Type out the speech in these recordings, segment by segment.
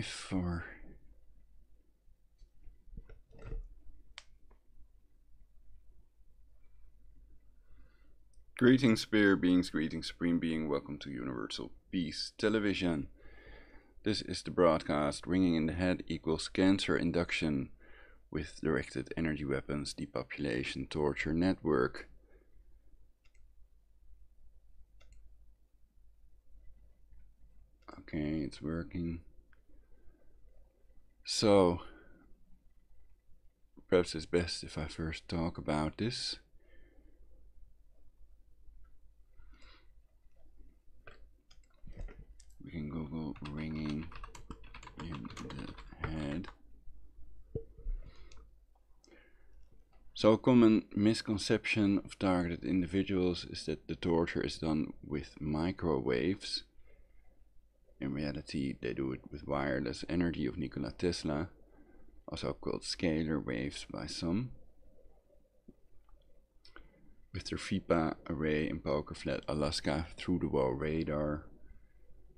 For greetings, spirit beings, greetings, supreme being. Welcome to Universal Peace Television. This is the broadcast. Ringing in the head equals cancer induction with directed energy weapons, depopulation torture network. Okay, it's working. So, perhaps it's best if I first talk about this. We can Google ringing in the head. So a common misconception of targeted individuals is that the torture is done with microwaves. In reality, they do it with wireless energy of Nikola Tesla, also called scalar waves by some, with their FIPA array in Poker Flat, Alaska, through-the-wall radar,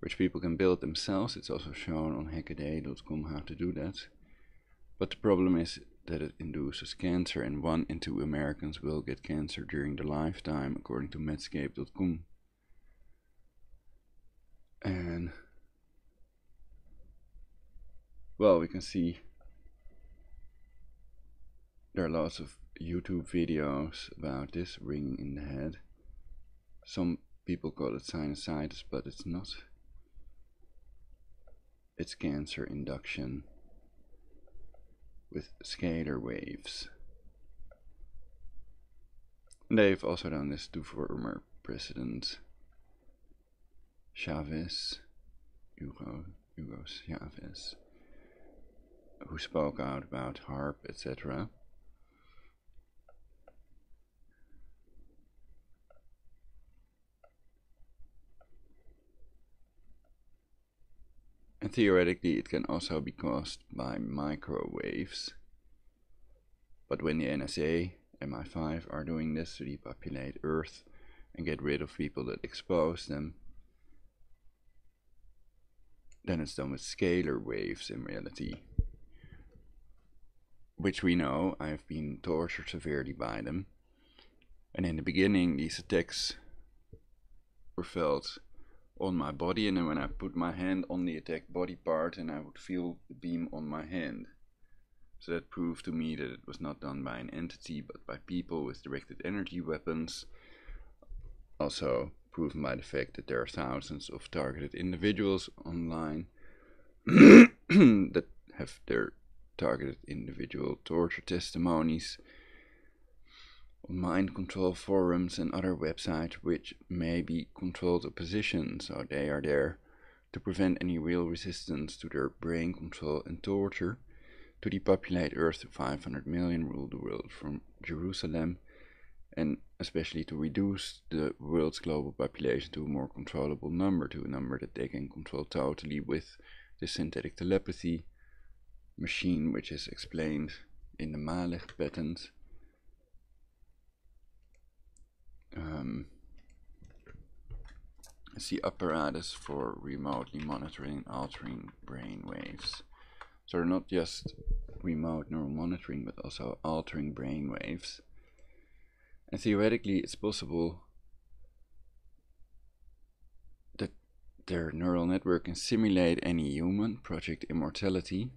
which people can build themselves. It's also shown on hackaday.com how to do that. But the problem is that it induces cancer, and 1 in 2 Americans will get cancer during their lifetime, according to Medscape.com. And well, we can see there are lots of YouTube videos about this ringing in the head. Some people call it sinusitis, but it's not. It's cancer induction with scalar waves. And they've also done this to former President Chavez, Hugo Chavez, who spoke out about HAARP, etc. And theoretically it can also be caused by microwaves. But when the NSA, MI5 are doing this to depopulate Earth and get rid of people that expose them, then it's done with scalar waves in reality. Which we know, I've been tortured severely by them. And in the beginning these attacks were felt on my body, and then when I put my hand on the attacked body part, and I would feel the beam on my hand. So that proved to me that it was not done by an entity but by people with directed energy weapons. Also proven by the fact that there are thousands of targeted individuals online that have their targeted individual torture testimonies on mind control forums and other websites which may be controlled opposition, so they are there to prevent any real resistance to their brain control and torture, to depopulate Earth to 500 million, rule the world from Jerusalem, and especially to reduce the world's global population to a more controllable number, to a number that they can control totally with the synthetic telepathy machine, which is explained in the Mijdrecht patent. It's the apparatus for remotely monitoring and altering brain waves. So they're not just remote neural monitoring, but also altering brain waves. And theoretically it's possible that their neural network can simulate any human, Project Immortality.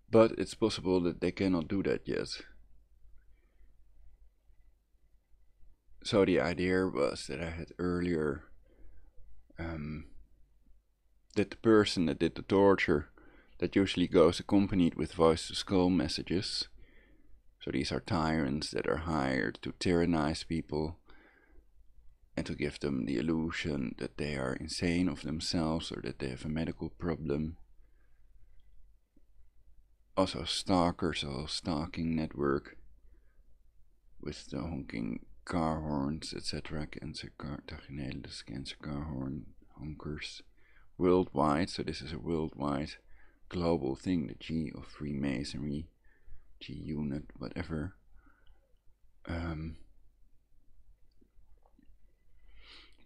But it's possible that they cannot do that yet. So the idea was that I had earlier that the person that did the torture, that usually goes accompanied with voice to skull messages. So these are tyrants that are hired to tyrannize people and to give them the illusion that they are insane of themselves or that they have a medical problem. Also stalkers, a stalking network with the honking car horns, etc. Cancer car horn honkers worldwide. So this is a worldwide global thing, the G of Freemasonry, G unit, whatever.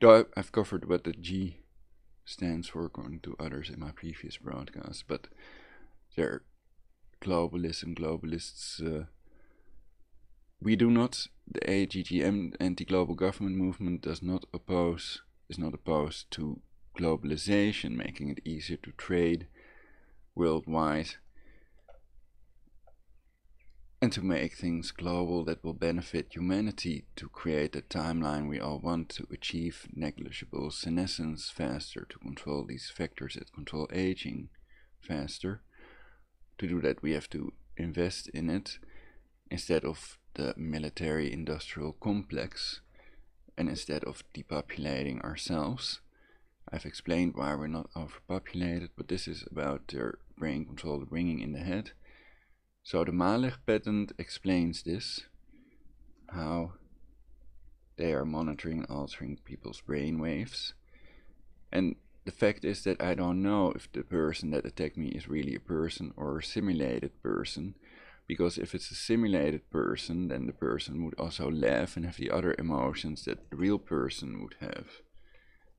Though I've covered what the G stands for according to others in my previous broadcast, but they're globalists. We do not, the AGGM, anti-global government movement, is not opposed to globalization, making it easier to trade worldwide and to make things global that will benefit humanity, to create a timeline we all want, to achieve negligible senescence faster, to control these factors that control aging faster. To do that, we have to invest in it instead of the military industrial complex, and instead of depopulating ourselves. I've explained why we're not overpopulated, but this is about their brain control, the ringing in the head. So the Mijdrecht patent explains this, how they are monitoring and altering people's brain waves. And the fact is that I don't know if the person that attacked me is really a person or a simulated person, because if it's a simulated person, then the person would also laugh and have the other emotions that the real person would have,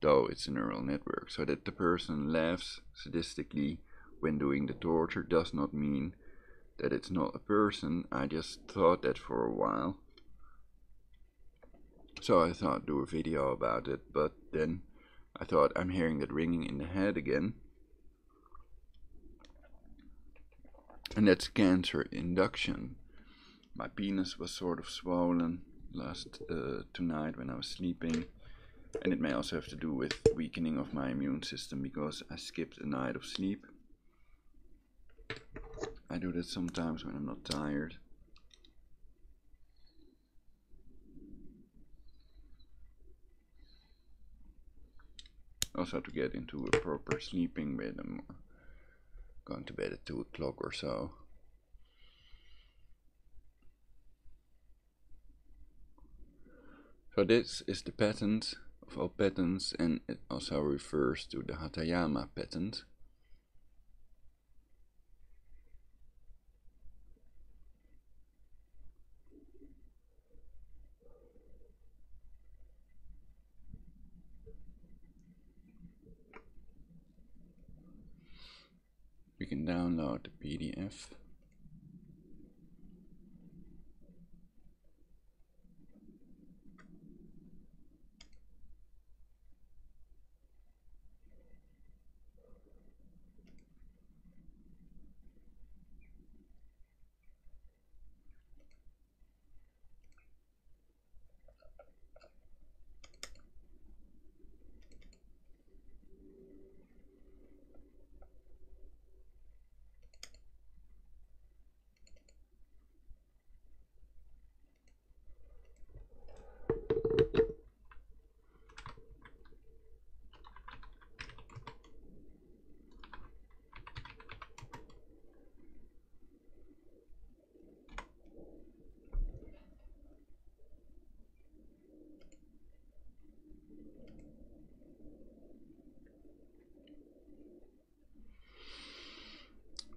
though it's a neural network. So that the person laughs sadistically when doing the torture does not mean that it's not a person. I just thought that for a while, so I thought do a video about it, but then I thought I'm hearing that ringing in the head again, and that's cancer induction. My penis was sort of swollen last tonight when I was sleeping, and it may also have to do with weakening of my immune system because I skipped a night of sleep. I do that sometimes when I'm not tired. Also to get into a proper sleeping rhythm, I'm going to bed at 2 o'clock or so. So this is the patent of all patents, and it also refers to the Hatayama patent. We can download the PDF.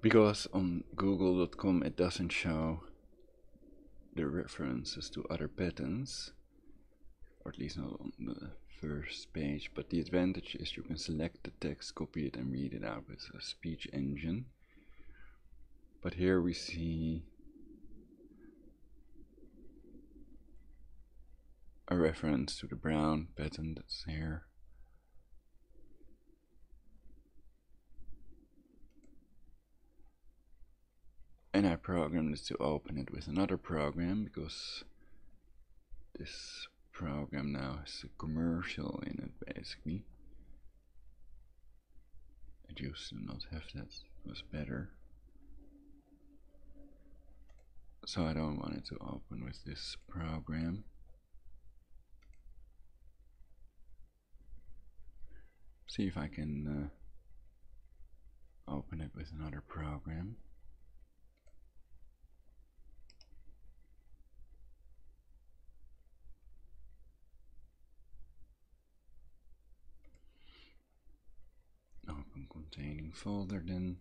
Because on google.com it doesn't show the references to other patents, or at least not on the first page, but the advantage is you can select the text, copy it and read it out with a speech engine. But here we see a reference to the Brown patent that's here. And I programmed this to open it with another program, because this program now has a commercial in it basically. It used to not have that, it was better. So I don't want it to open with this program. See if I can open it with another program. Open containing folder then.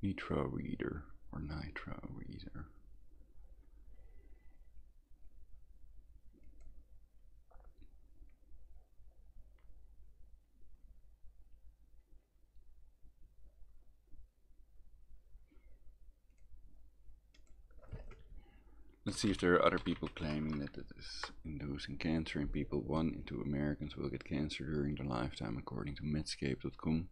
nitro reader or nitro reader. Let's see if there are other people claiming that it is inducing cancer in people. 1 in 2 Americans will get cancer during their lifetime, according to Medscape.com.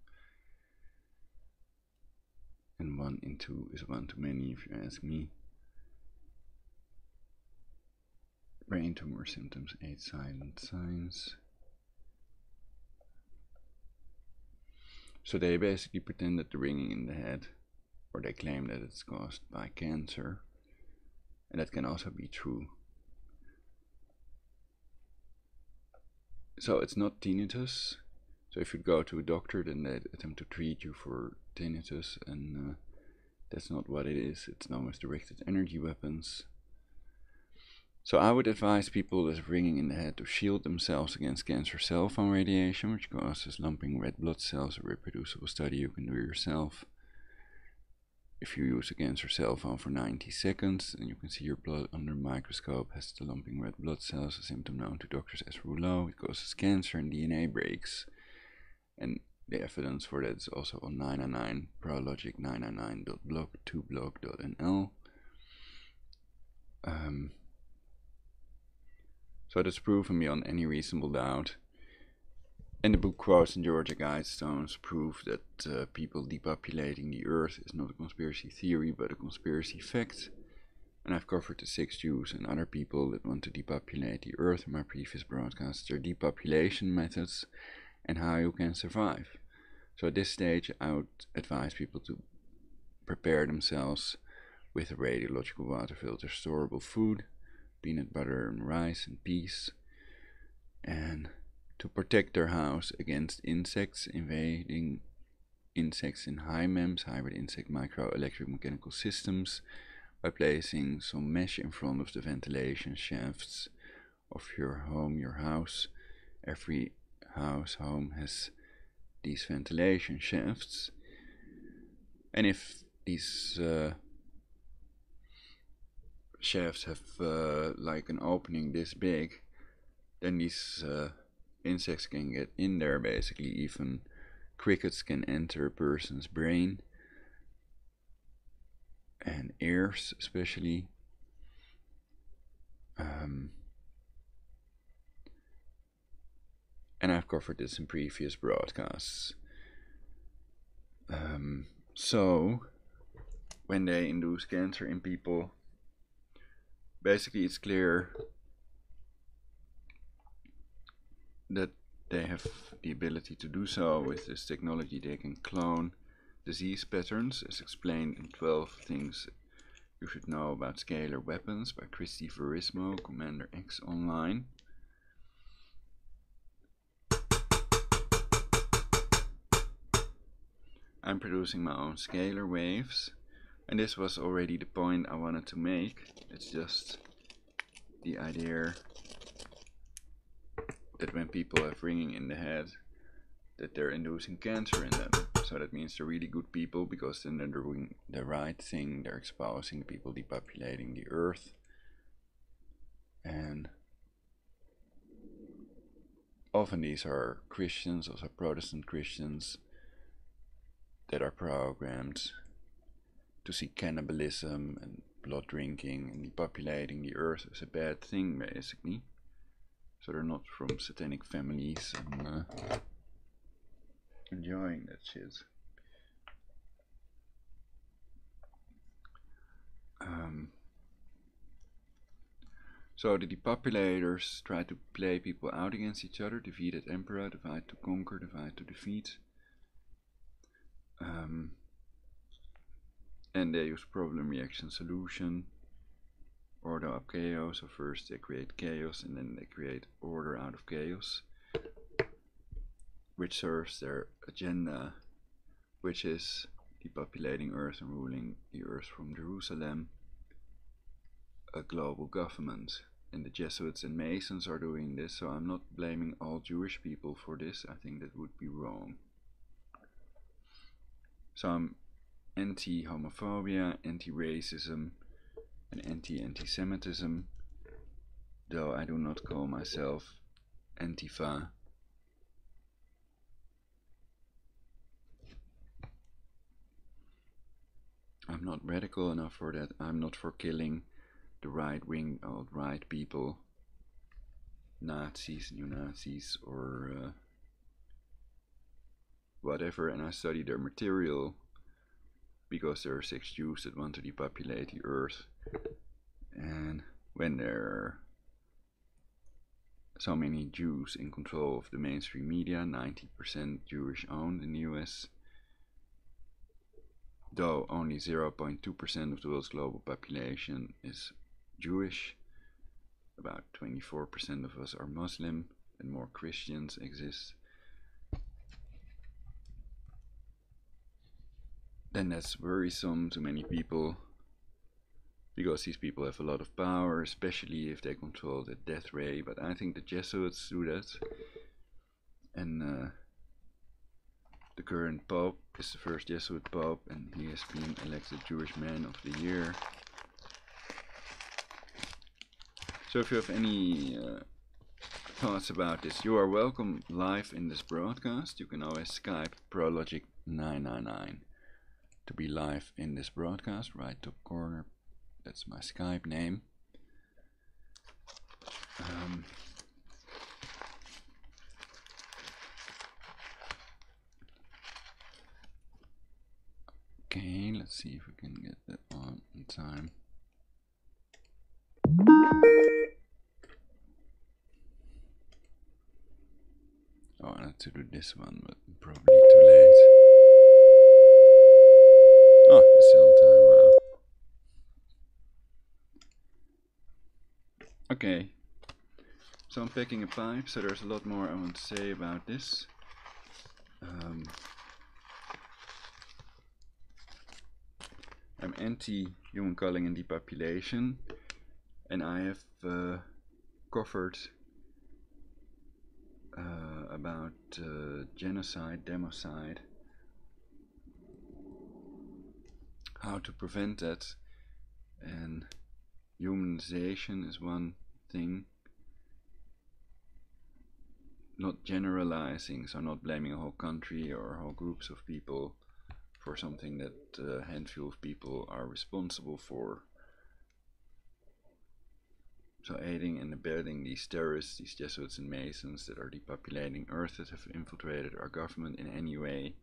And 1 in 2 is 1 too many, if you ask me. Brain tumor symptoms, 8 silent signs. So they basically pretend that the ringing in the head, or they claim that it's caused by cancer. And that can also be true. So it's not tinnitus. So if you go to a doctor, then they attempt to treat you for tinnitus, and that's not what it is. It's known as directed energy weapons. So I would advise people that have ringing in the head to shield themselves against cancer cell phone radiation, which causes lumping red blood cells. A reproducible study you can do yourself. If you use a cancer cell phone for 90 seconds, and you can see your blood under a microscope has the lumping red blood cells, a symptom known to doctors as rouleau. It causes cancer and DNA breaks. And the evidence for that is also on 999, prologic 999.blog2blog.nl. So that's proven beyond any reasonable doubt. And the book quotes in Georgia Guidestones prove that people depopulating the earth is not a conspiracy theory but a conspiracy fact. And I've covered the 6 Jews and other people that want to depopulate the earth in my previous broadcasts, their depopulation methods and how you can survive. So at this stage I would advise people to prepare themselves with a radiological water filter, storable food, peanut butter and rice and peas, and to protect their house against insects invading insects in HIMEMS, hybrid insect microelectric mechanical systems, by placing some mesh in front of the ventilation shafts of your home, your house. Every home has these ventilation shafts, and if these shafts have like an opening this big, then these insects can get in there. Basically, even crickets can enter a person's brain and ears especially. And I've covered this in previous broadcasts. So when they induce cancer in people, basically it's clear that they have the ability to do so. With this technology they can clone disease patterns, as explained in 12 things you should know about scalar weapons by Christy Verismo, Commander X Online. I'm producing my own scalar waves, and this was already the point I wanted to make. It's just the idea that when people have ringing in the head, that they're inducing cancer in them. So that means they're really good people, because then they're doing the right thing. They're exposing the people depopulating the earth. And often these are Christians, also Protestant Christians, that are programmed to see cannibalism and blood drinking and depopulating the earth as a bad thing, basically. So they're not from satanic families and enjoying that shit. So the depopulators try to play people out against each other: divide et impera, divide to conquer, divide to defeat. And they use problem, reaction, solution, order up chaos. So first they create chaos and then they create order out of chaos, which serves their agenda, which is depopulating earth and ruling the earth from Jerusalem, a global government. And the Jesuits and Masons are doing this, so I'm not blaming all Jewish people for this. I think that would be wrong. So I'm anti-homophobia, anti-racism, and anti-anti-Semitism, though I do not call myself Antifa. I'm not radical enough for that. I'm not for killing the right-wing, alt-right people, Nazis, neo-Nazis, or whatever, and I study their material because there are 6 Jews that want to depopulate the earth, and when there are so many Jews in control of the mainstream media, 90% Jewish owned in the US, though only 0.2% of the world's global population is Jewish, about 24% of us are Muslim, and more Christians exist, then that's worrisome to many people, because these people have a lot of power, especially if they control the death ray. But I think the Jesuits do that, and the current Pope is the first Jesuit Pope, and he has been elected Jewish Man of the Year. So if you have any thoughts about this, you are welcome live in this broadcast. You can always Skype Prologic999 to be live in this broadcast, right top corner. That's my Skype name. Okay, let's see if we can get that on in time. Oh, I had to do this one, but probably too late. Oh, it's still on time, wow. Okay, so I'm packing a pipe, so there's a lot more I want to say about this. I'm anti-human culling and depopulation, and I have covered about genocide, democide, how to prevent that, and humanization is one thing. Not generalizing, so not blaming a whole country or whole groups of people for something that a handful of people are responsible for. So aiding and abetting these terrorists, these Jesuits and Masons that are depopulating Earth, that have infiltrated our government in any way,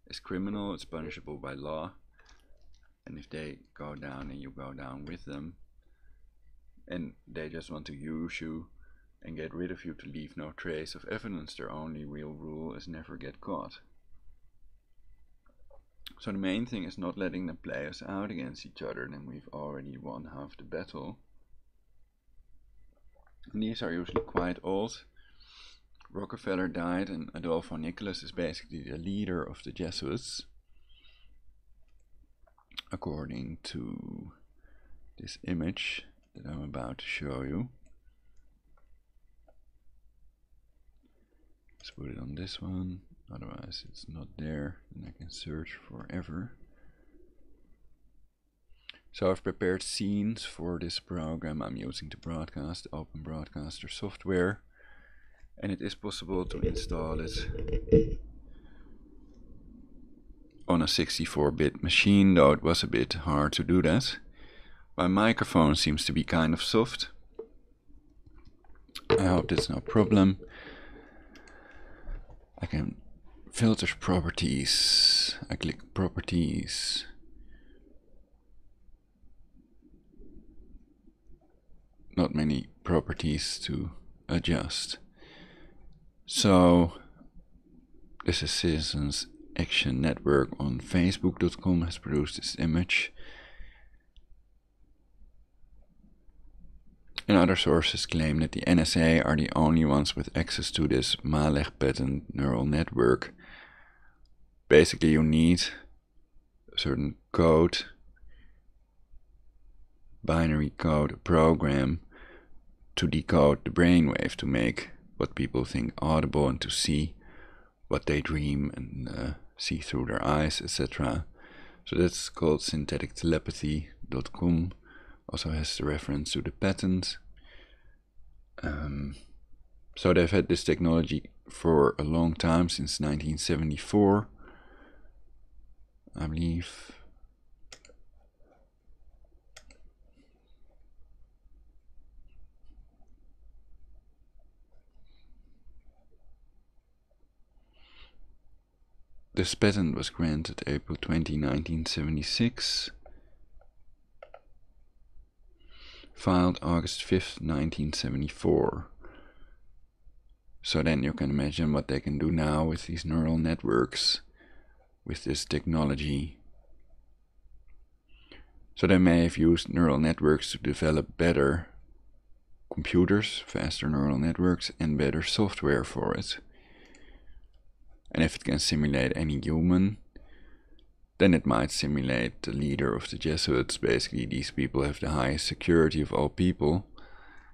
is criminal. It's punishable by law. And if they go down and you go down with them, and they just want to use you and get rid of you to leave no trace of evidence, their only real rule is never get caught. So the main thing is not letting them play us out against each other, then we've already won half the battle. And these are usually quite old. Rockefeller died, and Adolfo Nicholas is basically the leader of the Jesuits, according to this image that I'm about to show you. Let's put it on this one, otherwise it's not there and I can search forever. So I've prepared scenes for this program. I'm using to broadcast Open Broadcaster software, and it is possible to install it on a 64-bit machine, though it was a bit hard to do that. My microphone seems to be kind of soft. I hope that's no problem. I can filter properties. I click properties. Not many properties to adjust. So this is Citizens Action Network on Facebook.com has produced this image. And other sources claim that the NSA are the only ones with access to this Mijdrecht patent neural network. Basically, you need a certain code, binary code, a program to decode the brainwave, to make what people think audible and to see what they dream and see through their eyes, etc. So that's called synthetictelepathy.com. Also has the reference to the patent. So they've had this technology for a long time, since 1974, I believe. This patent was granted April 20, 1976. Filed August 5th, 1974. So then you can imagine what they can do now with these neural networks, with this technology. So they may have used neural networks to develop better computers, faster neural networks, and better software for it. And if it can simulate any human, then it might simulate the leader of the Jesuits. Basically, these people have the highest security of all people,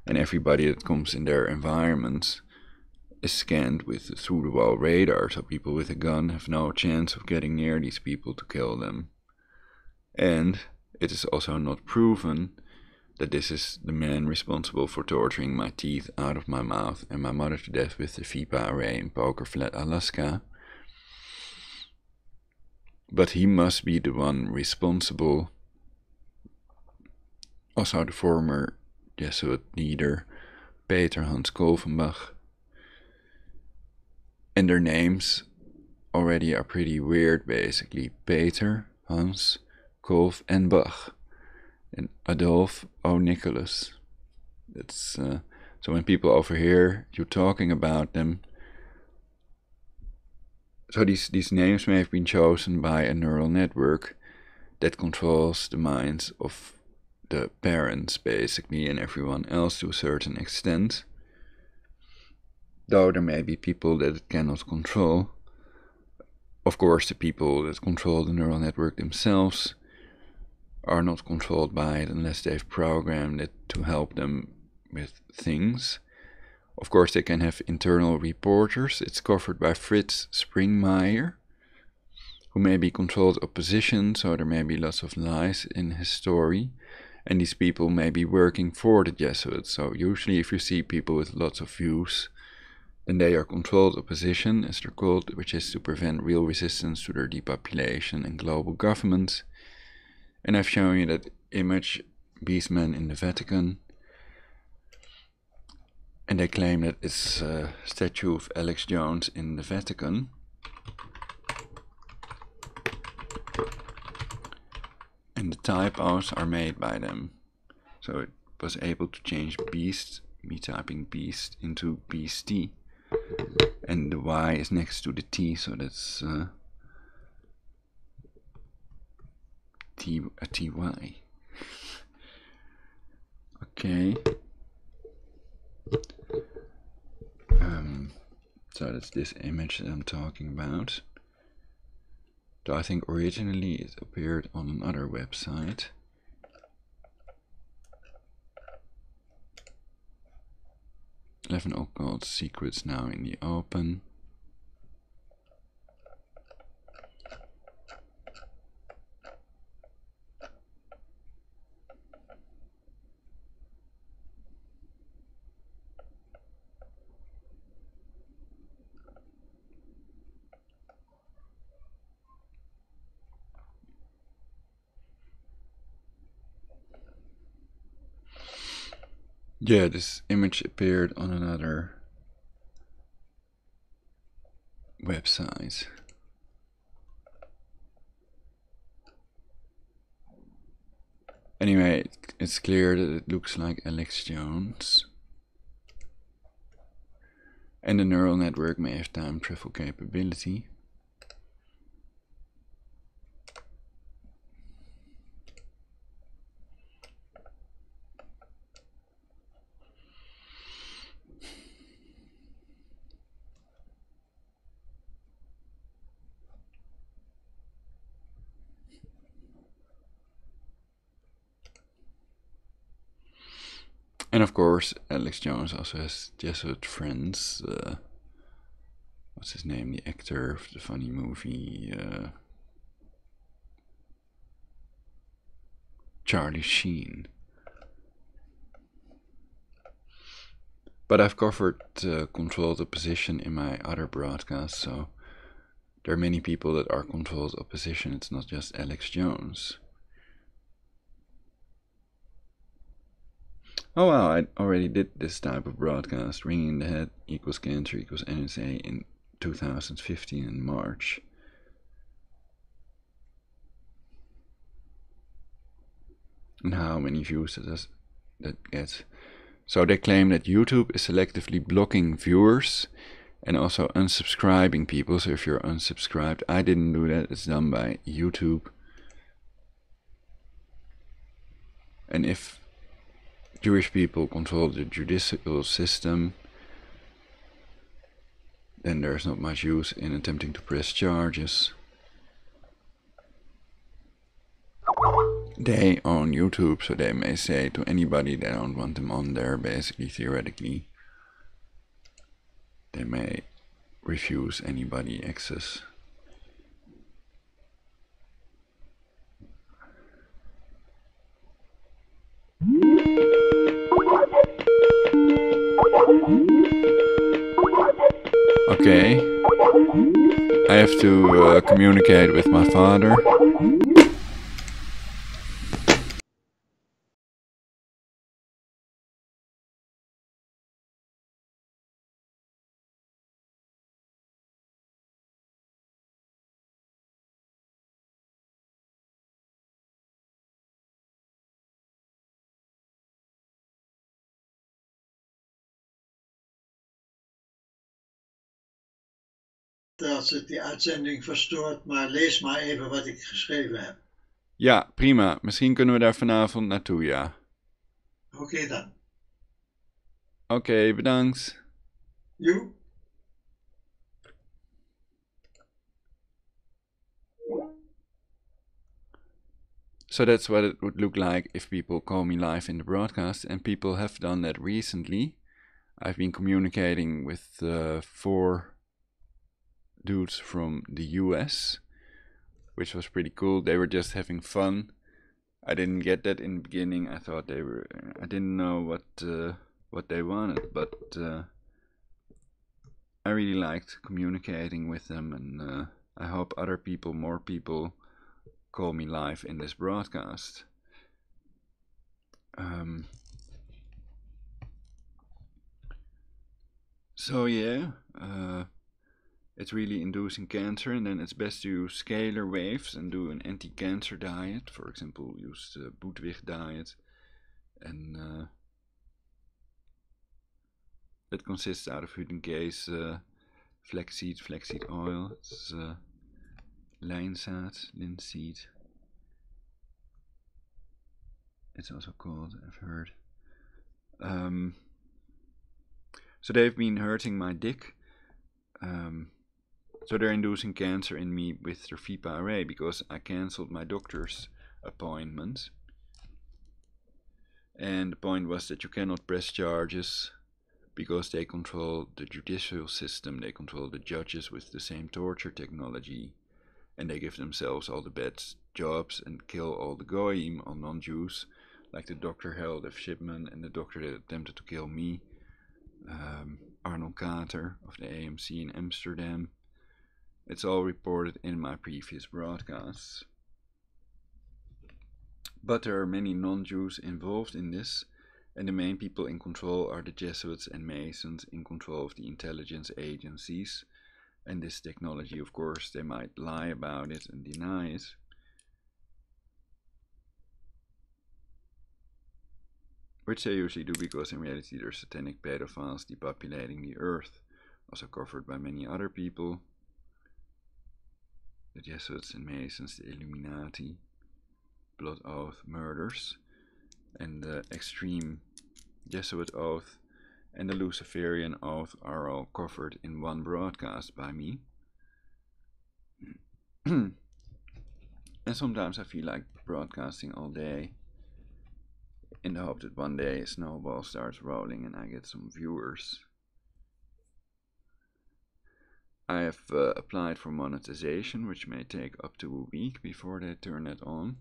and everybody that comes in their environment is scanned with through-the-wall radar, so people with a gun have no chance of getting near these people to kill them. And it is also not proven that this is the man responsible for torturing my teeth out of my mouth and my mother to death with the VIPA array in Poker Flat, Alaska. But he must be the one responsible. Also the former Jesuit leader, Peter Hans Kolvenbach. And their names already are pretty weird, basically. Peter, Hans, Kolf and Bach. And Adolf O. Nicholas. That's so when people overhear you talking about them, so these names may have been chosen by a neural network that controls the minds of the parents, basically, and everyone else to a certain extent. Though there may be people that it cannot control. Of course, the people that control the neural network themselves are not controlled by it unless they've programmed it to help them with things. Of course, they can have internal reporters. It's covered by Fritz Springmeier, who may be controlled opposition, so there may be lots of lies in his story. And these people may be working for the Jesuits. So usually if you see people with lots of views, then they are controlled opposition, as they're called, which is to prevent real resistance to their depopulation and global government. And I've shown you that image, Beastman in the Vatican. And they claim that it's a statue of Alex Jones in the Vatican. And the typos are made by them. So it was able to change beast, me typing beast, into beastie. And the Y is next to the T, so that's a TY. Okay. So that's this image that I'm talking about. Though I think originally it appeared on another website. "11 Occult Secrets Now in the Open." Yeah, this image appeared on another website. Anyway, it's clear that it looks like Alex Jones. And the neural network may have time travel capability. And of course, Alex Jones also has Jesuit friends. What's his name? The actor of the funny movie. Charlie Sheen. But I've covered controlled opposition in my other broadcasts, so there are many people that are controlled opposition. It's not just Alex Jones. Oh wow, I already did this type of broadcast, ringing the head equals cancer equals NSA, in 2015 in March. And how many views that gets. So they claim that YouTube is selectively blocking viewers and also unsubscribing people. So if you're unsubscribed, I didn't do that, it's done by YouTube. And if Jewish people control the judicial system, then there's not much use in attempting to press charges. They own YouTube, so they may say to anybody they don't want them on there, basically, theoretically. They may refuse anybody access. Okay, I have to communicate with my father. Dat het die uitzending verstoort, maar lees maar even wat ik geschreven heb. Ja, prima. Misschien kunnen we daar vanavond naartoe, ja. Oké dan. Oké, bedankt. You? So that's what it would look like if people call me live in the broadcast, and people have done that recently. I've been communicating with 4 dudes from the US, which was pretty cool. They were just having fun. I didn't get that in the beginning. I thought they were. I didn't know what they wanted, but I really liked communicating with them, and I hope more people, call me live in this broadcast. So yeah, it's really inducing cancer, and then it's best to use scalar waves and do an anti-cancer diet. For example, use the Mijdrecht diet, and that consists out of Hudengase, flaxseed oil. It's lijnzaad, linseed. It's also called, I've heard. So they've been hurting my dick. So they're inducing cancer in me with their FIPA array because I cancelled my doctor's appointment. And the point was that you cannot press charges because they control the judicial system. They control the judges with the same torture technology. And they give themselves all the best jobs and kill all the goyim, all non-Jews, like the Dr. Harold F. Shipman and the doctor that attempted to kill me, Arnold Kater of the AMC in Amsterdam. It's all reported in my previous broadcasts. But there are many non-Jews involved in this, and the main people in control are the Jesuits and Masons in control of the intelligence agencies. And this technology, of course, they might lie about it and deny it. Which they usually do because in reality they're satanic pedophiles depopulating the earth. Also covered by many other people. The Jesuits and Masons, the Illuminati, Blood Oath murders, and the extreme Jesuit oath and the Luciferian oath are all covered in one broadcast by me. And sometimes I feel like broadcasting all day in the hope that one day a snowball starts rolling and I get some viewers. I have applied for monetization, which may take up to a week before they turn it on.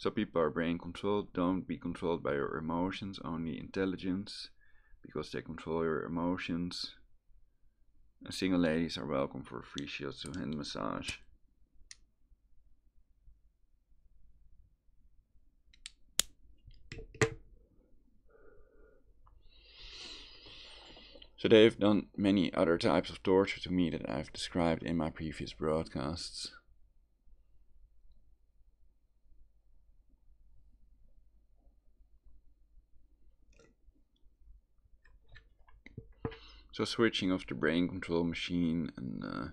So people are brain controlled. Don't be controlled by your emotions, only intelligence, because they control your emotions. And single ladies are welcome for a free shiatsu hand massage. So they've done many other types of torture to me that I've described in my previous broadcasts. So switching off the brain control machine and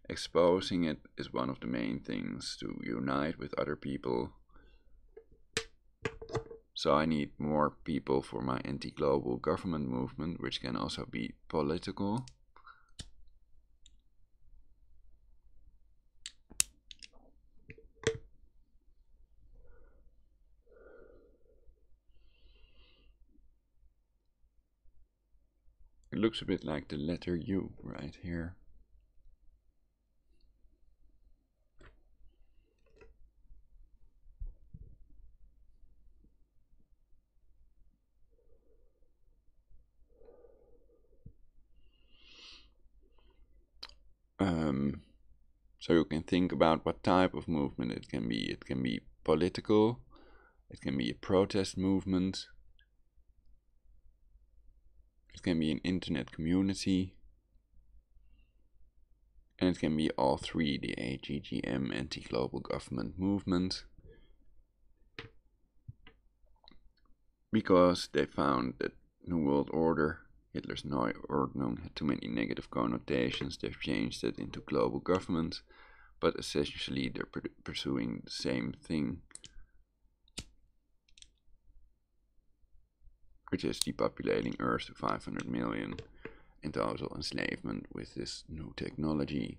exposing it is one of the main things to unite with other people. So I need more people for my anti-global government movement, which can also be political. It looks a bit like the letter U right here. So you can think about what type of movement it can be. It can be political, it can be a protest movement, it can be an internet community, and it can be all three, the AGGM, anti-global government movement, because they found that New World Order, Hitler's Neue Ordnung, had too many negative connotations. They've changed it into global government, but essentially they're pursuing the same thing, which is depopulating Earth to 500 million in total enslavement with this new technology.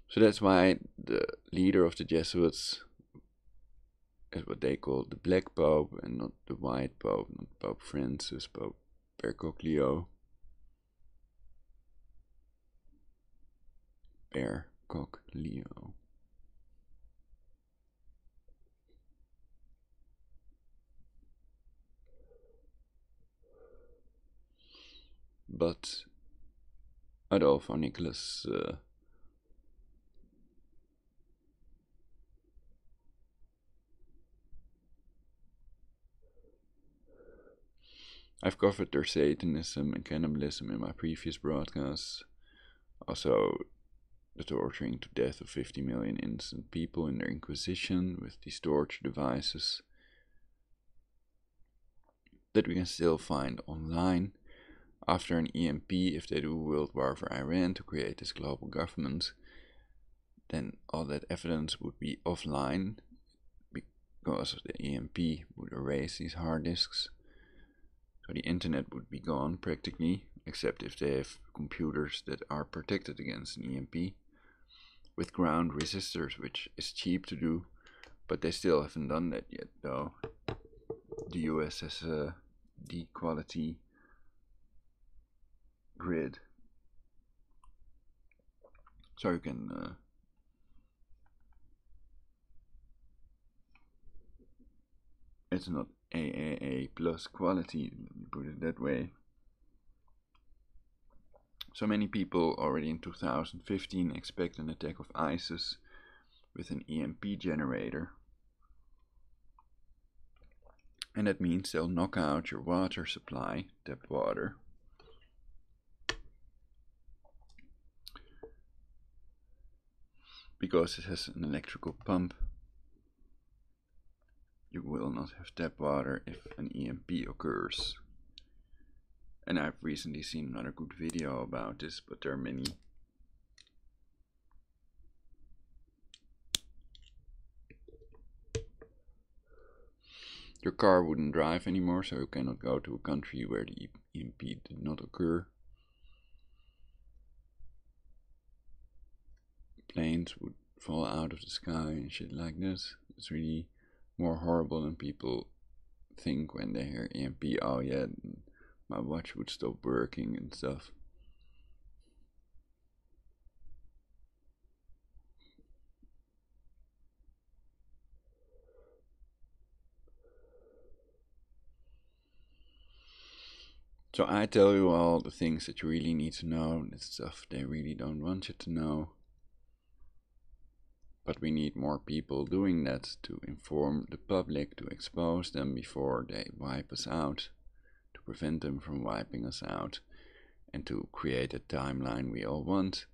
So that's why the leader of the Jesuits is what they call the Black Pope and not the White Pope, not Pope Francis, Pope Bergoglio. Bergoglio. But Adolfo Nicholas I've covered their Satanism and cannibalism in my previous broadcasts. Also, the torturing to death of 50 million innocent people in their Inquisition with these torture devices that we can still find online. After an EMP, if they do a world war for Iran to create this global government, then all that evidence would be offline because of the EMP would erase these hard disks. So the internet would be gone practically, except if they have computers that are protected against an EMP with ground resistors, which is cheap to do, but they still haven't done that yet though. The US has a D-quality grid, so you can it's not AAA plus quality, let me put it that way. So many people already in 2015 expect an attack of ISIS with an EMP generator. And that means they'll knock out your water supply, tap water. Because it has an electrical pump. You will not have tap water if an EMP occurs. And I've recently seen another good video about this, but there are many. Your car wouldn't drive anymore, so you cannot go to a country where the EMP did not occur. Planes would fall out of the sky and shit like this. It's really more horrible than people think when they hear EMP. Oh yeah, my watch would stop working and stuff. So I tell you all the things that you really need to know, and it's stuff they really don't want you to know. But we need more people doing that to inform the public, to expose them before they wipe us out, to prevent them from wiping us out, and to create a timeline we all want.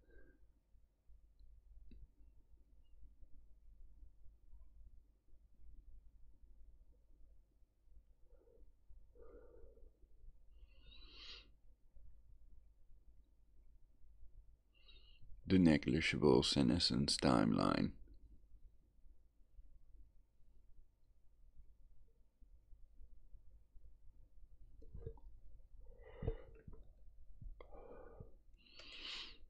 The negligible senescence timeline.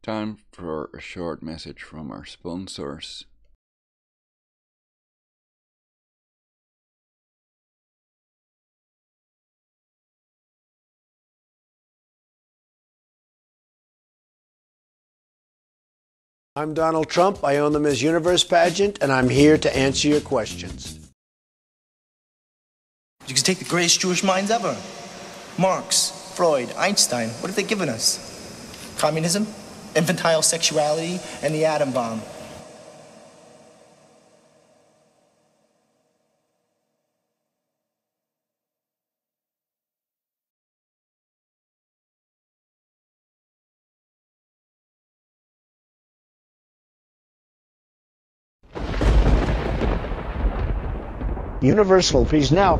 Time for a short message from our sponsors. I'm Donald Trump. I own the Miss Universe pageant, and I'm here to answer your questions. You can take the greatest Jewish minds ever. Marx, Freud, Einstein. What have they given us? Communism, infantile sexuality, and the atom bomb. Universal peace now.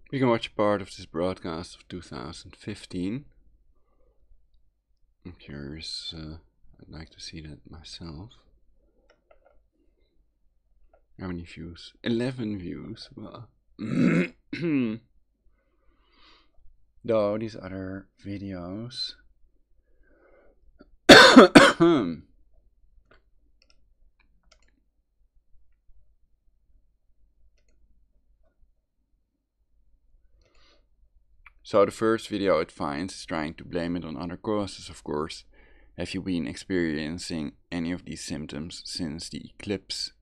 We can watch part of this broadcast of 2015. I'm curious, I'd like to see that myself. How many views? 11 views. Well, though these other videos So the first video it finds is trying to blame it on other causes, of course. Have you been experiencing any of these symptoms since the eclipse?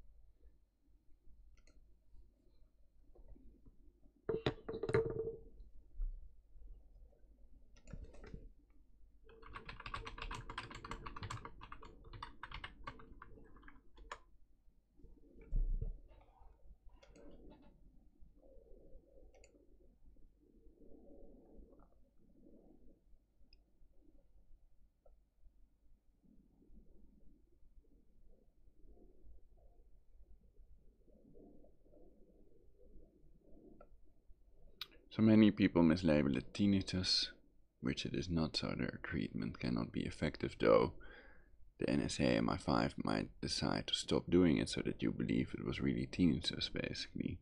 So many people mislabel it tinnitus, which it is not, so their treatment cannot be effective, though the NSA MI5 might decide to stop doing it so that you believe it was really tinnitus, basically.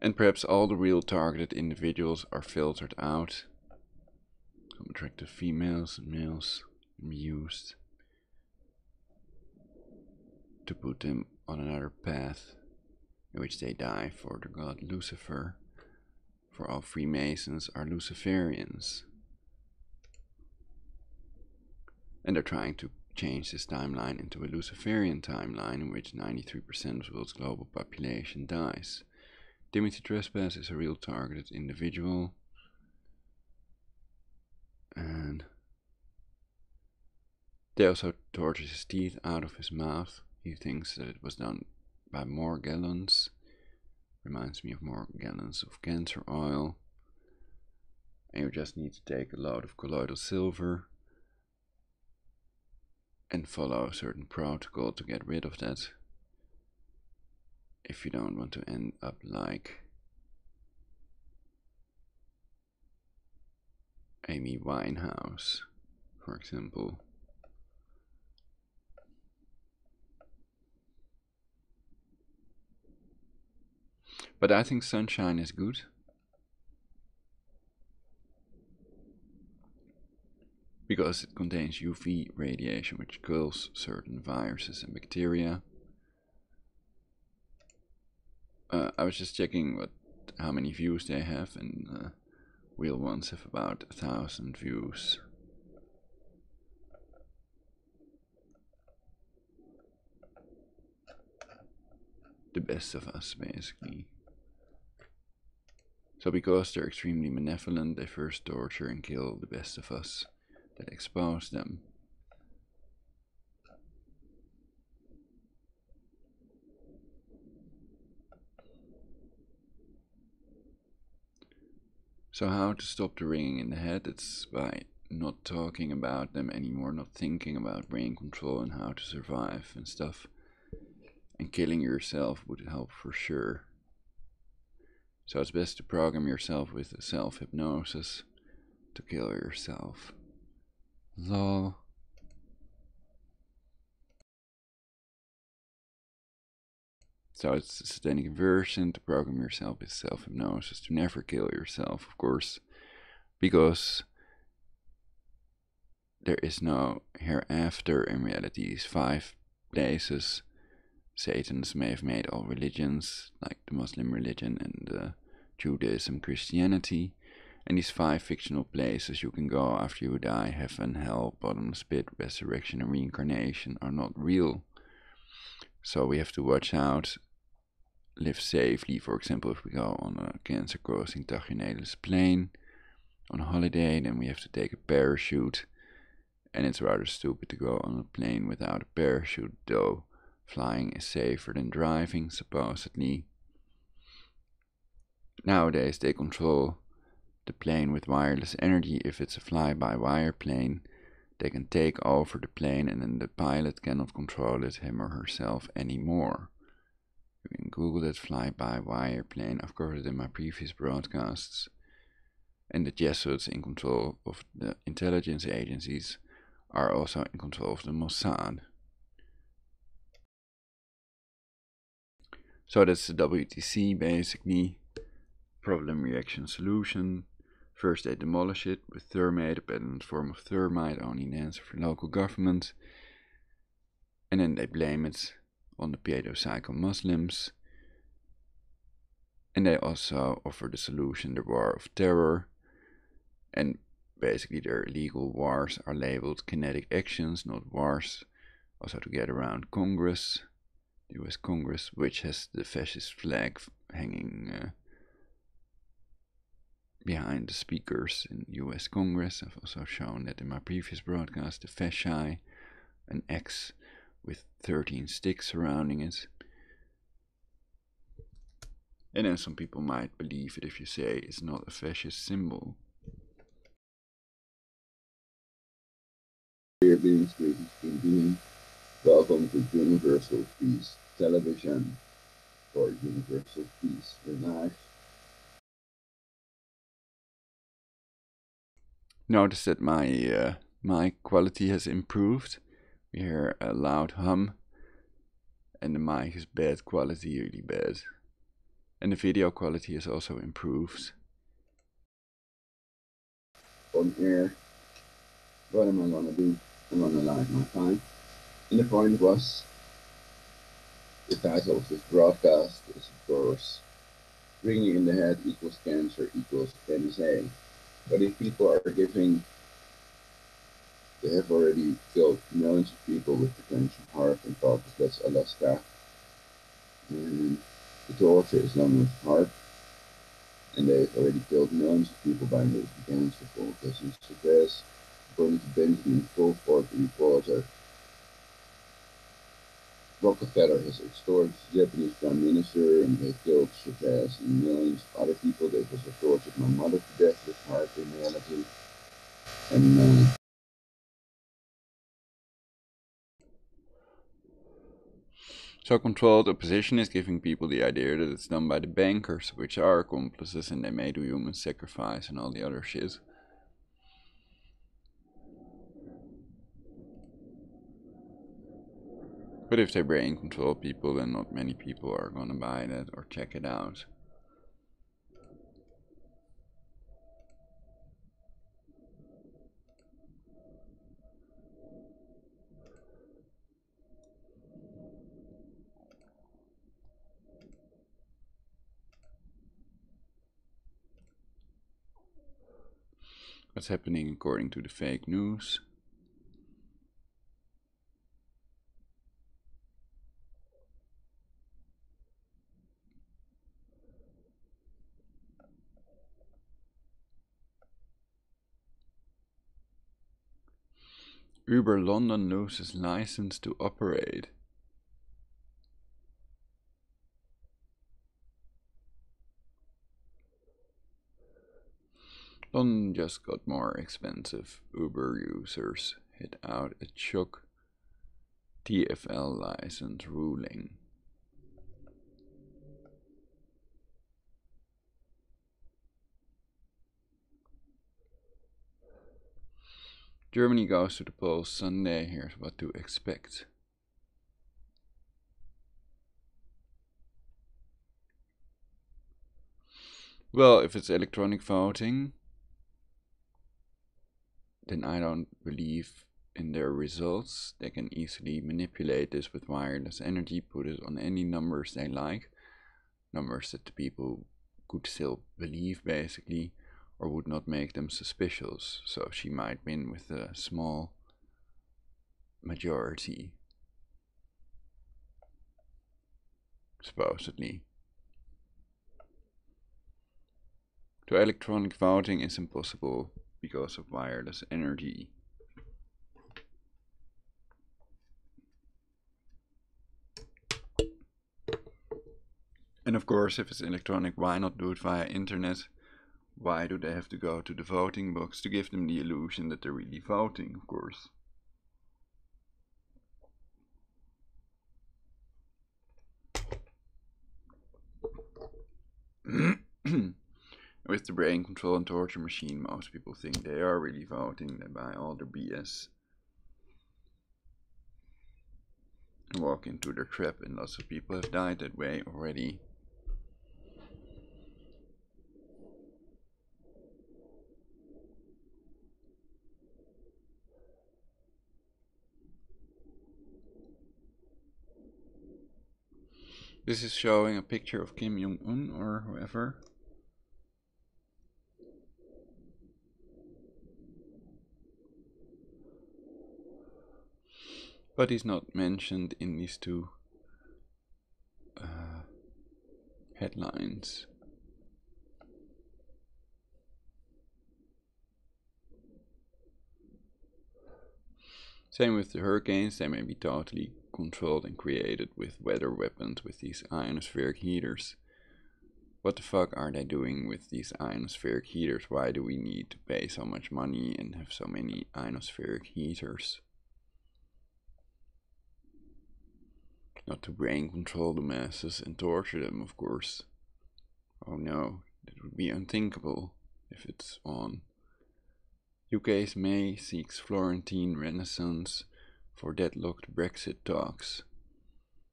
And perhaps all the real targeted individuals are filtered out. Some attractive females and males can be used to put them on another path in which they die for the god Lucifer. For all Freemasons are Luciferians. And they're trying to change this timeline into a Luciferian timeline in which 93% of the world's global population dies. Timothy Trespass is a real targeted individual. And they also tortured his teeth out of his mouth. He thinks that it was done by more gallons. Reminds me of more gallons of cancer oil. And you just need to take a load of colloidal silver and follow a certain protocol to get rid of that. If you don't want to end up like Amy Winehouse, for example. But I think sunshine is good. Because it contains UV radiation, which kills certain viruses and bacteria. I was just checking how many views they have, and real ones have about 1,000 views. The Best of Us, basically. So because they're extremely benevolent, they first torture and kill the best of us that expose them. So how to stop the ringing in the head? It's by not talking about them anymore, not thinking about brain control and how to survive and stuff. And killing yourself would help for sure. So it's best to program yourself with a self-hypnosis to kill yourself. Lol. So it's a satanic version to program yourself with self-hypnosis to never kill yourself, of course, because there is no hereafter in reality. These 5 places Satans may have made all religions, like the Muslim religion and Judaism, Christianity, and these 5 fictional places you can go after you die, heaven, hell, bottomless pit, resurrection and reincarnation, are not real. So we have to watch out, live safely. For example, if we go on a cancer crossing Tagenelis plane on a holiday, then we have to take a parachute, and it's rather stupid to go on a plane without a parachute, though flying is safer than driving, supposedly. Nowadays they control the plane with wireless energy. If it's a fly-by-wire plane, they can take over the plane and then the pilot cannot control it, him or herself, anymore. You can Google that, fly-by-wire plane. I've covered it in my previous broadcasts. And the Jesuits, in control of the intelligence agencies, are also in control of the Mossad. So that's the WTC, basically. Problem, reaction, solution. First they demolish it with thermate, a patented form of thermite, only an answer for local government. And then they blame it on the pedocycle Muslims. And they also offer the solution, the war of terror. And basically their illegal wars are labeled kinetic actions, not wars. Also to get around Congress, the US Congress, which has the fascist flag hanging behind the speakers in US Congress. I've also shown that in my previous broadcast, the fasci, an X with 13 sticks surrounding it. And then some people might believe it if you say it's not a fascist symbol. Dear beings, greetings, being. Welcome to Universal Peace Television for Universal Peace in Life. Notice that my mic quality has improved. We hear a loud hum, and the mic is bad quality, really bad. And the video quality has also improved. On air, what am I gonna do? I'm gonna light my pipe. And the point was, the title of this broadcast is, of course, ringing in the head equals cancer equals NSA. But if people are giving, they have already killed millions of people with potential HAARP and focus, that's Alaska. And the torture is known as HAARP. And they've already killed millions of people by making cancer focus. And suggest, according to Benjamin Fulford, the reporter, Rockefeller has extorted the Japanese Prime Minister, and they killed Chavez and millions of other people. They also tortured my mother to death with HAARP in reality. And so controlled opposition is giving people the idea that it's done by the bankers, which are accomplices, and they may do human sacrifice and all the other shit. But if they brain control people, then not many people are gonna buy that or check it out. what's happening according to the fake news. Uber London loses license to operate. London just got more expensive. Uber users hit out a shock TfL license ruling. Germany goes to the polls Sunday. Here's what to expect. Well, if it's electronic voting, then I don't believe in their results. They can easily manipulate this with wireless energy, put it on any numbers they like, numbers that the people could still believe basically, or would not make them suspicious. So she might win with a small majority, supposedly. So electronic voting is impossible because of wireless energy. And of course, if it's electronic, why not do it via internet? Why do they have to go to the voting box? To give them the illusion that they're really voting, of course. With the brain control and torture machine, most people think they are really voting. They buy all their BS and walk into their trap, and lots of people have died that way already. This is showing a picture of Kim Jong-un or whoever. But he's not mentioned in these two headlines. Same with the hurricanes. They may be totally controlled and created with weather weapons, with these ionospheric heaters. What the fuck are they doing with these ionospheric heaters? Why do we need to pay so much money and have so many ionospheric heaters? Not to brain control the masses and torture them, of course. Oh no, that would be unthinkable if it's on. UK's May seeks Florentine Renaissance for deadlocked Brexit talks.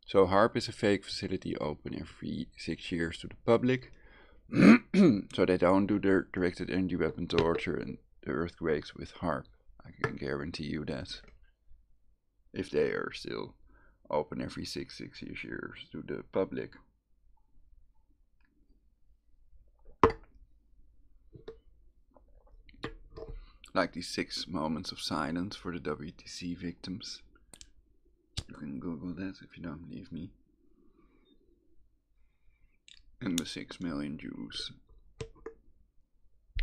So HAARP is a fake facility open every 6 years to the public. So they don't do their directed energy weapon torture and the earthquakes with HAARP. I can guarantee you that. If they are still open every six years to the public. Like these 6 moments of silence for the WTC victims. You can Google that if you don't believe me. And the 6 million Jews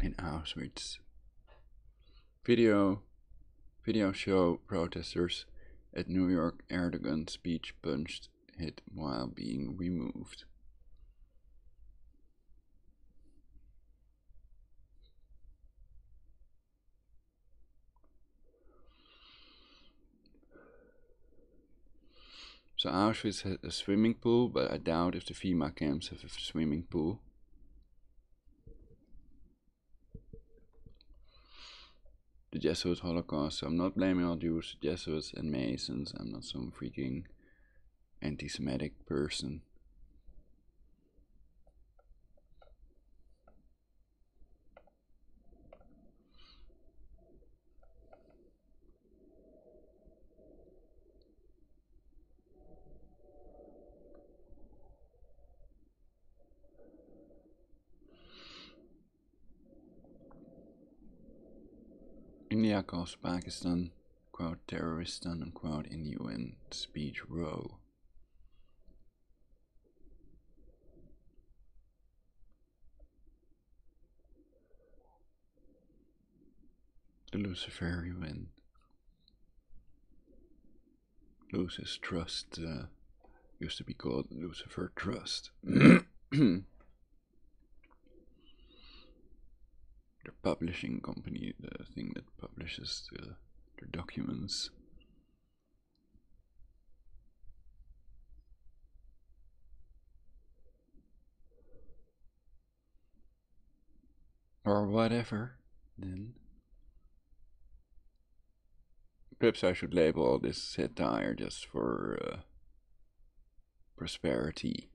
in Auschwitz. Video show protesters at New York Erdogan speech punched hit while being removed. So Auschwitz had a swimming pool, but I doubt if the FEMA camps have a swimming pool. The Jesuit Holocaust, so I'm not blaming all Jews, Jesuits and Masons. I'm not some freaking anti-Semitic person. India calls Pakistan, quote, terroristan, unquote, in UN speech row. The Luciferian loses trust, used to be called Lucifer Trust. The publishing company, the thing that publishes their documents. Or whatever, then. Perhaps I should label all this satire just for prosperity.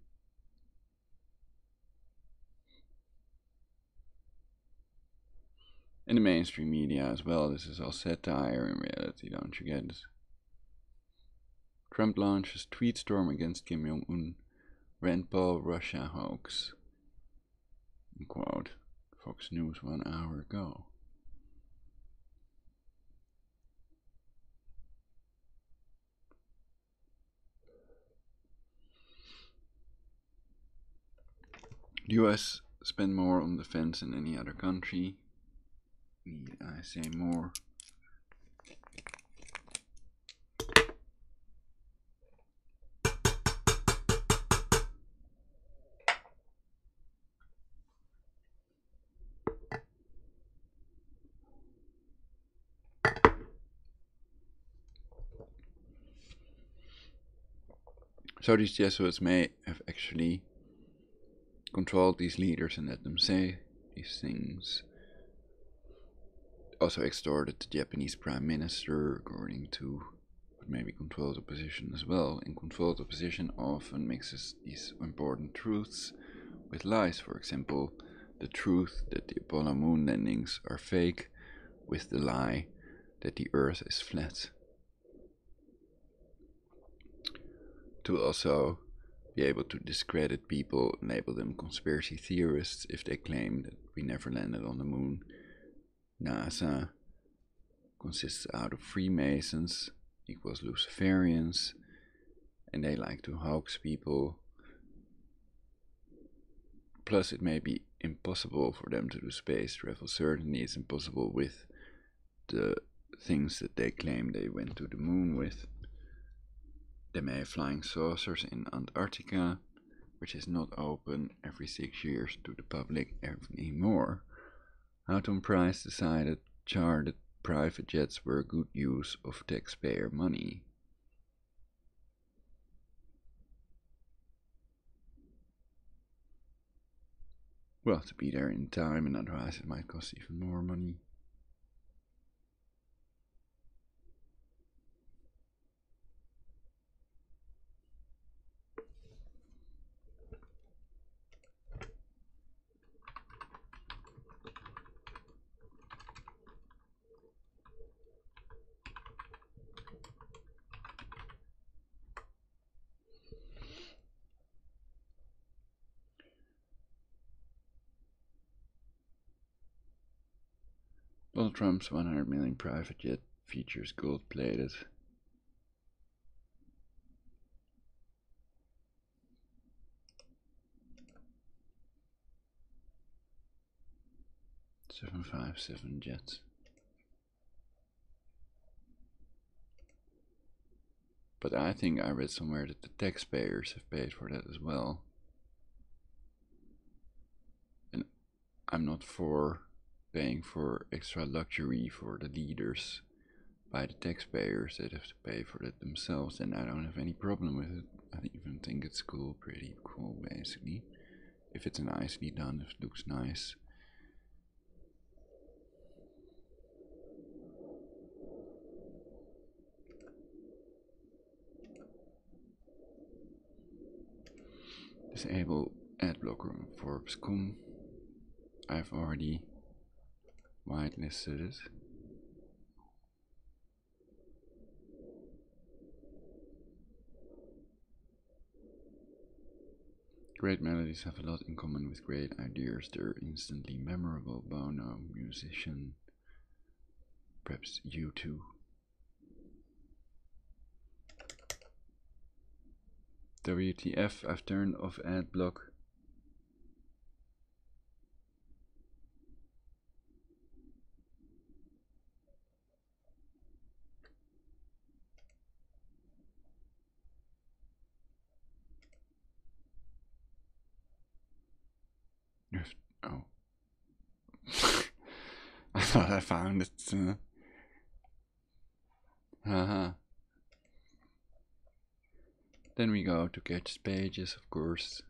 In the mainstream media as well, this is all satire in reality, don't you get it? Trump launches tweet storm against Kim Jong-un, Rand Paul Russia hoax. Quote, Fox News 1 hour ago. The US spend more on defense than any other country. Need I say more? So these Jesuits may have actually controlled these leaders and let them say these things. Also extorted the Japanese Prime Minister, according to, but maybe controlled opposition as well. And controlled opposition often mixes these important truths with lies. For example, the truth that the Apollo moon landings are fake with the lie that the Earth is flat. To also be able to discredit people, label them conspiracy theorists if they claim that we never landed on the moon. NASA consists out of Freemasons equals Luciferians, and they like to hoax people. Plus it may be impossible for them to do space travel. Certainly it's impossible with the things that they claim they went to the moon with. They may have flying saucers in Antarctica, which is not open every 6 years to the public anymore. Houghton Price decided chartered private jets were a good use of taxpayer money. Well, to be there in time, and otherwise it might cost even more money. Donald Trump's 100 million private jet features gold-plated. $757 jets. But I think I read somewhere that the taxpayers have paid for that as well. And I'm not for paying for extra luxury for the leaders by the taxpayers that have to pay for that themselves, and I don't have any problem with it. I even think it's cool, pretty cool basically. If it's nicely done, if it looks nice. Disable ad blocker on Forbes.com. I've already whitelisted it. Great melodies have a lot in common with great ideas. They're instantly memorable. Bono, musician. perhaps you too. WTF, I've turned off ad block. Oh. I thought I found it. Haha. Then we go to catch pages, of course.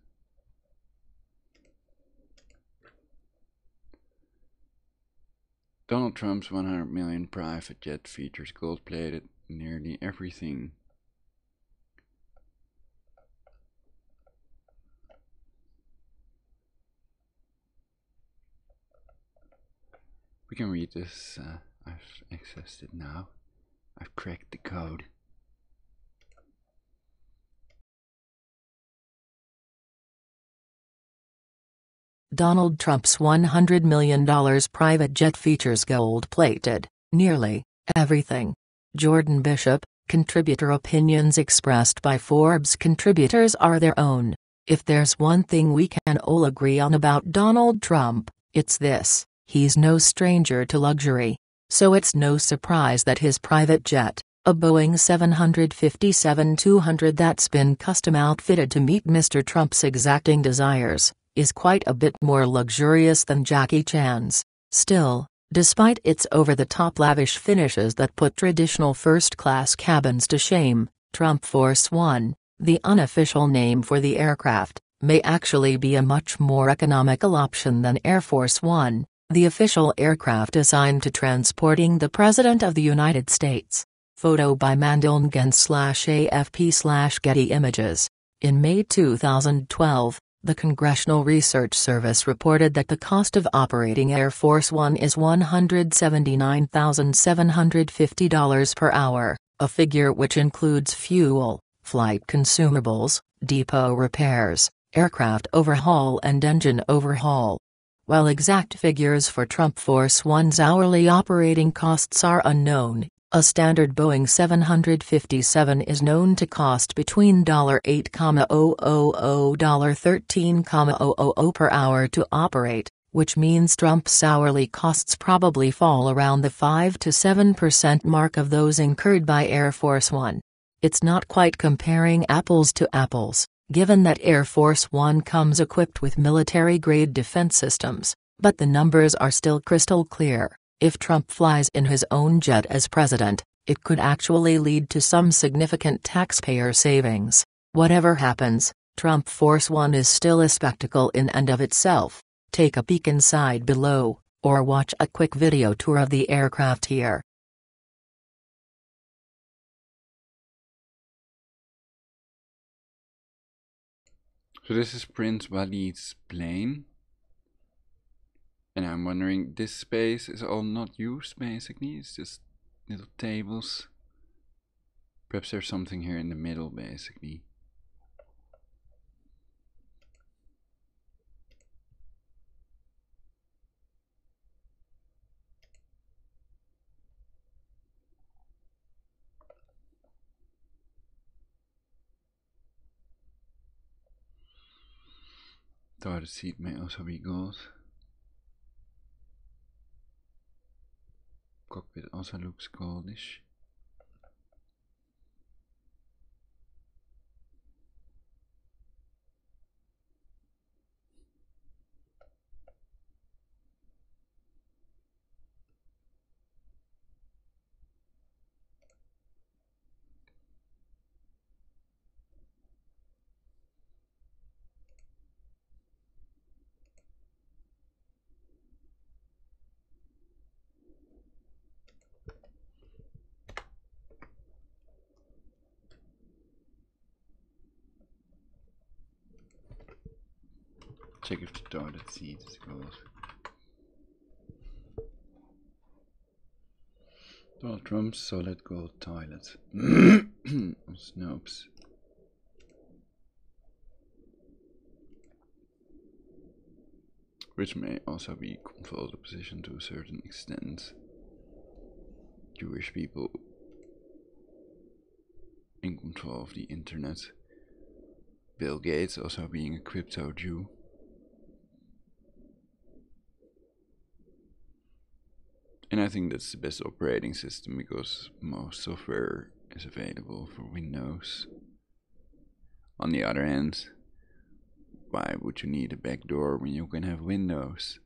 Donald Trump's 100 million private jet features gold-plated nearly everything. We can read this. I've accessed it now. I've cracked the code. Donald Trump's $100 million private jet features gold-plated nearly everything. Jordan Bishop, contributor. Opinions expressed by Forbes contributors are their own. If there's one thing we can all agree on about Donald Trump, it's this: he's no stranger to luxury. So it's no surprise that his private jet, a Boeing 757-200 that's been custom outfitted to meet Mr. Trump's exacting desires, is quite a bit more luxurious than Jackie Chan's. Still, despite its over-the-top lavish finishes that put traditional first-class cabins to shame, Trump Force One, the unofficial name for the aircraft, may actually be a much more economical option than Air Force One, the official aircraft assigned to transporting the President of the United States. Photo by Mandilngen/AFP/Getty Images. In May 2012, the Congressional Research Service reported that the cost of operating Air Force One is $179,750 per hour, a figure which includes fuel, flight consumables, depot repairs, aircraft overhaul and engine overhaul. While exact figures for Trump Force One's hourly operating costs are unknown, a standard Boeing 757 is known to cost between $8,000 $13,000 per hour to operate, which means Trump's hourly costs probably fall around the 5 to 7% mark of those incurred by Air Force One. It's not quite comparing apples to apples, given that Air Force One comes equipped with military-grade defense systems, but the numbers are still crystal clear. If Trump flies in his own jet as president, it could actually lead to some significant taxpayer savings. Whatever happens, Trump Force One is still a spectacle in and of itself. Take a peek inside below, or watch a quick video tour of the aircraft here. So this is Prince Walid's plane. And I'm wondering, this space is all not used basically, it's just little tables. Perhaps there's something here in the middle basically. Toilet seat may also be gold. Cockpit also looks goldish. Check if the toilet seat is gold. Donald Trump's solid gold toilet. Snopes. Which may also be controlled position to a certain extent. Jewish people in control of the internet. Bill Gates also being a crypto Jew. And I think that's the best operating system because most software is available for Windows. On the other hand, why would you need a backdoor when you can have Windows?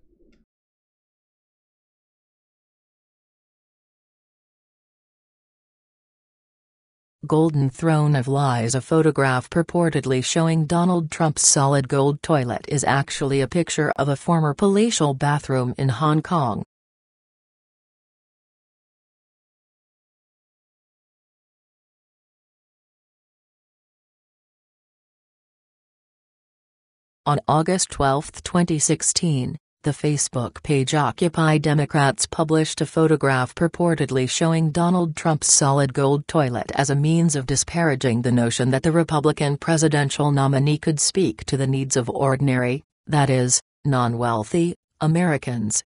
Golden Throne of Lies. A photograph purportedly showing Donald Trump's solid gold toilet is actually a picture of a former palatial bathroom in Hong Kong. On August 12, 2016, the Facebook page Occupy Democrats published a photograph purportedly showing Donald Trump's solid gold toilet as a means of disparaging the notion that the Republican presidential nominee could speak to the needs of ordinary, that is, non-wealthy, Americans.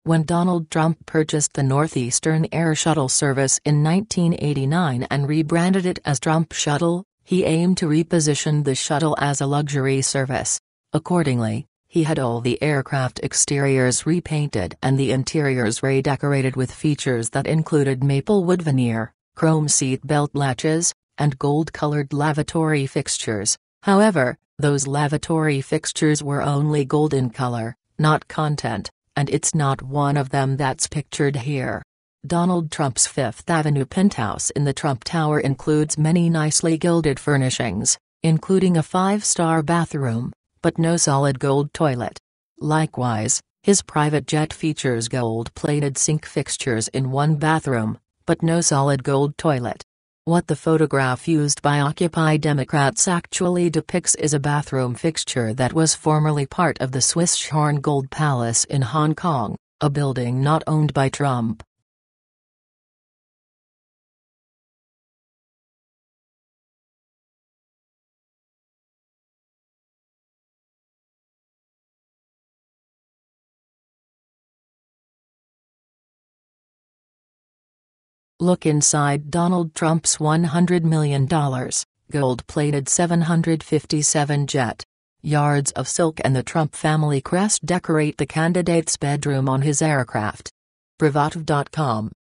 When Donald Trump purchased the Northeastern Air Shuttle service in 1989 and rebranded it as Trump Shuttle, he aimed to reposition the shuttle as a luxury service. Accordingly, he had all the aircraft exteriors repainted and the interiors redecorated with features that included maple wood veneer, chrome seat belt latches, and gold-colored lavatory fixtures. However, those lavatory fixtures were only gold in color, not content. And it's not one of them that's pictured here. Donald Trump's Fifth Avenue penthouse in the Trump Tower includes many nicely gilded furnishings, including a 5-star bathroom, but no solid gold toilet. Likewise, his private jet features gold-plated sink fixtures in one bathroom, but no solid gold toilet. What the photograph used by Occupy Democrats actually depicts is a bathroom fixture that was formerly part of the Swiss Schorn Gold Palace in Hong Kong, a building not owned by Trump. Look inside Donald Trump's $100 million, gold-plated 757 jet. Yards of silk and the Trump family crest decorate the candidate's bedroom on his aircraft. Privative.com.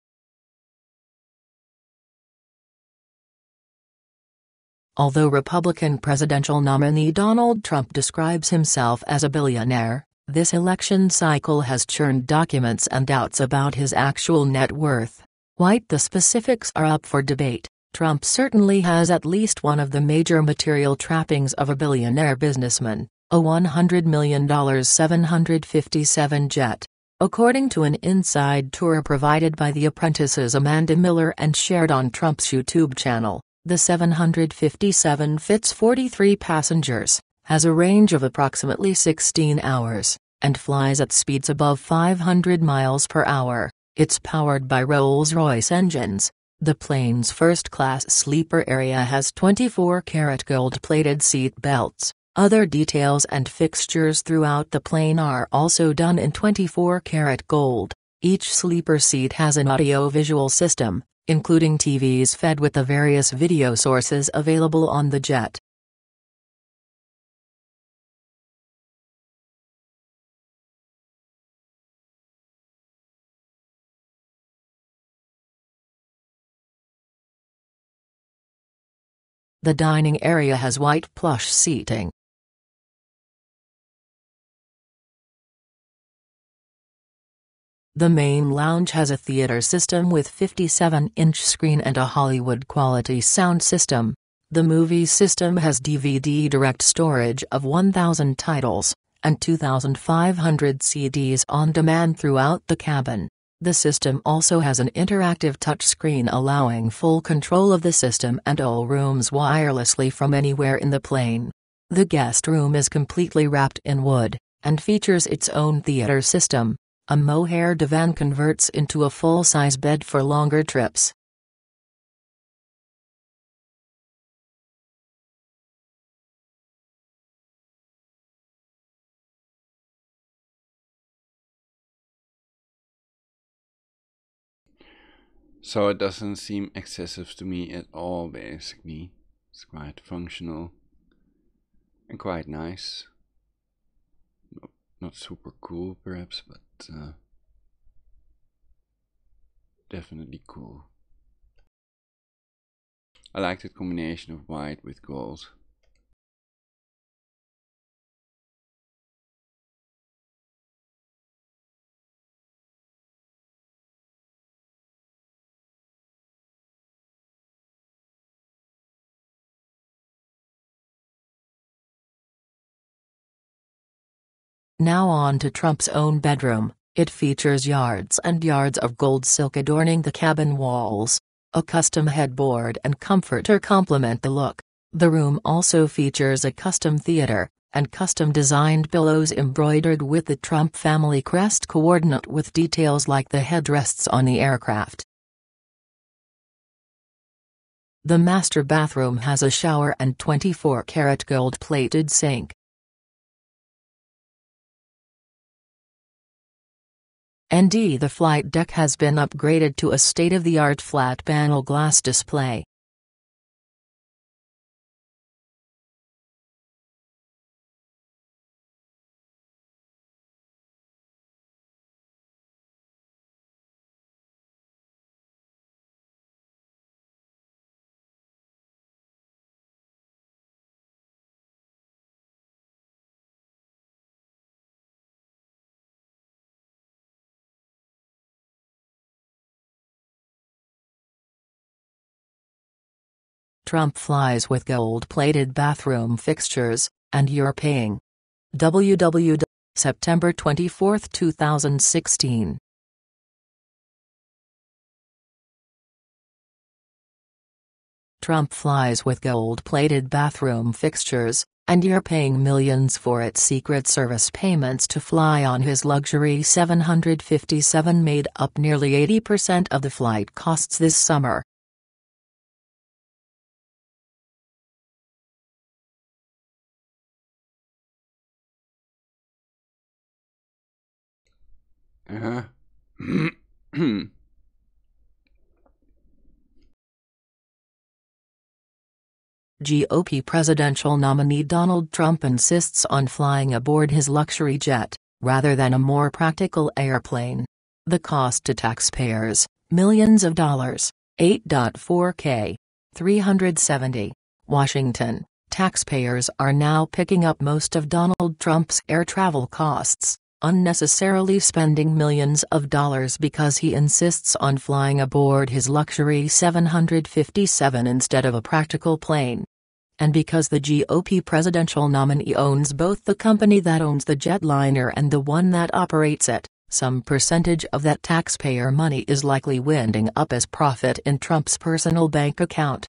Although Republican presidential nominee Donald Trump describes himself as a billionaire, this election cycle has churned documents and doubts about his actual net worth. While the specifics are up for debate, Trump certainly has at least one of the major material trappings of a billionaire businessman, a $100 million 757 jet. According to an inside tour provided by the apprentices Amanda Miller and shared on Trump's YouTube channel, the 757 fits 43 passengers, has a range of approximately 16 hours, and flies at speeds above 500 miles per hour. It's powered by Rolls-Royce engines. The plane's first-class sleeper area has 24-karat gold-plated seat belts. Other details and fixtures throughout the plane are also done in 24-karat gold. Each sleeper seat has an audio-visual system, including TVs fed with the various video sources available on the jet. The dining area has white plush seating. The main lounge has a theater system with 57-inch screen and a Hollywood-quality sound system. The movie system has DVD direct storage of 1,000 titles, and 2,500 CDs on demand throughout the cabin. The system also has an interactive touchscreen allowing full control of the system and all rooms wirelessly from anywhere in the plane. The guest room is completely wrapped in wood, and features its own theater system. A mohair divan converts into a full-size bed for longer trips. So it doesn't seem excessive to me at all, basically. It's quite functional and quite nice. Not super cool, perhaps, but definitely cool. I like that combination of white with gold. Now on to Trump's own bedroom. It features yards and yards of gold silk adorning the cabin walls. A custom headboard and comforter complement the look. The room also features a custom theater, and custom-designed pillows embroidered with the Trump family crest coordinate with details like the headrests on the aircraft. The master bathroom has a shower and 24-karat gold-plated sink. The flight deck has been upgraded to a state-of-the-art flat-panel glass display. Trump flies with gold-plated bathroom fixtures, and you're paying. www. September 24, 2016. Trump flies with gold-plated bathroom fixtures, and you're paying millions for its Secret Service payments to fly on his luxury 757 made up nearly 80% of the flight costs this summer. GOP presidential nominee Donald Trump insists on flying aboard his luxury jet, rather than a more practical airplane. The cost to taxpayers, millions of dollars, 8.4K. 370. Washington, taxpayers are now picking up most of Donald Trump's air travel costs, unnecessarily spending millions of dollars because he insists on flying aboard his luxury 757 instead of a practical plane. And because the GOP presidential nominee owns both the company that owns the jetliner and the one that operates it, some percentage of that taxpayer money is likely winding up as profit in Trump's personal bank account.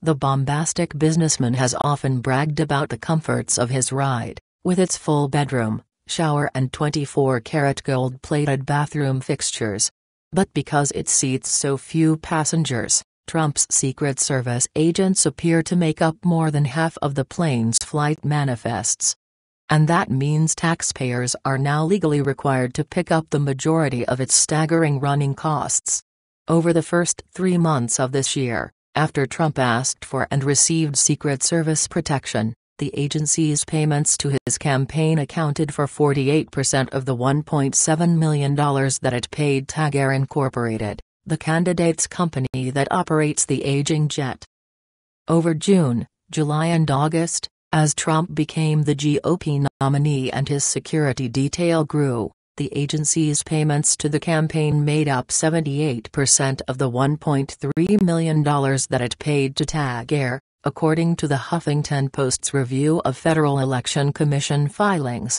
The bombastic businessman has often bragged about the comforts of his ride, with its full bedroom, shower and 24-karat gold-plated bathroom fixtures. But because it seats so few passengers, Trump's Secret Service agents appear to make up more than half of the plane's flight manifests. And that means taxpayers are now legally required to pick up the majority of its staggering running costs. Over the first 3 months of this year, after Trump asked for and received Secret Service protection, the agency's payments to his campaign accounted for 48% of the $1.7 million that it paid TAG Air Incorporated, the candidate's company that operates the aging jet. Over June, July and August, as Trump became the GOP nominee and his security detail grew, the agency's payments to the campaign made up 78% of the $1.3 million that it paid to TAG Air, according to the Huffington Post's review of Federal Election Commission filings.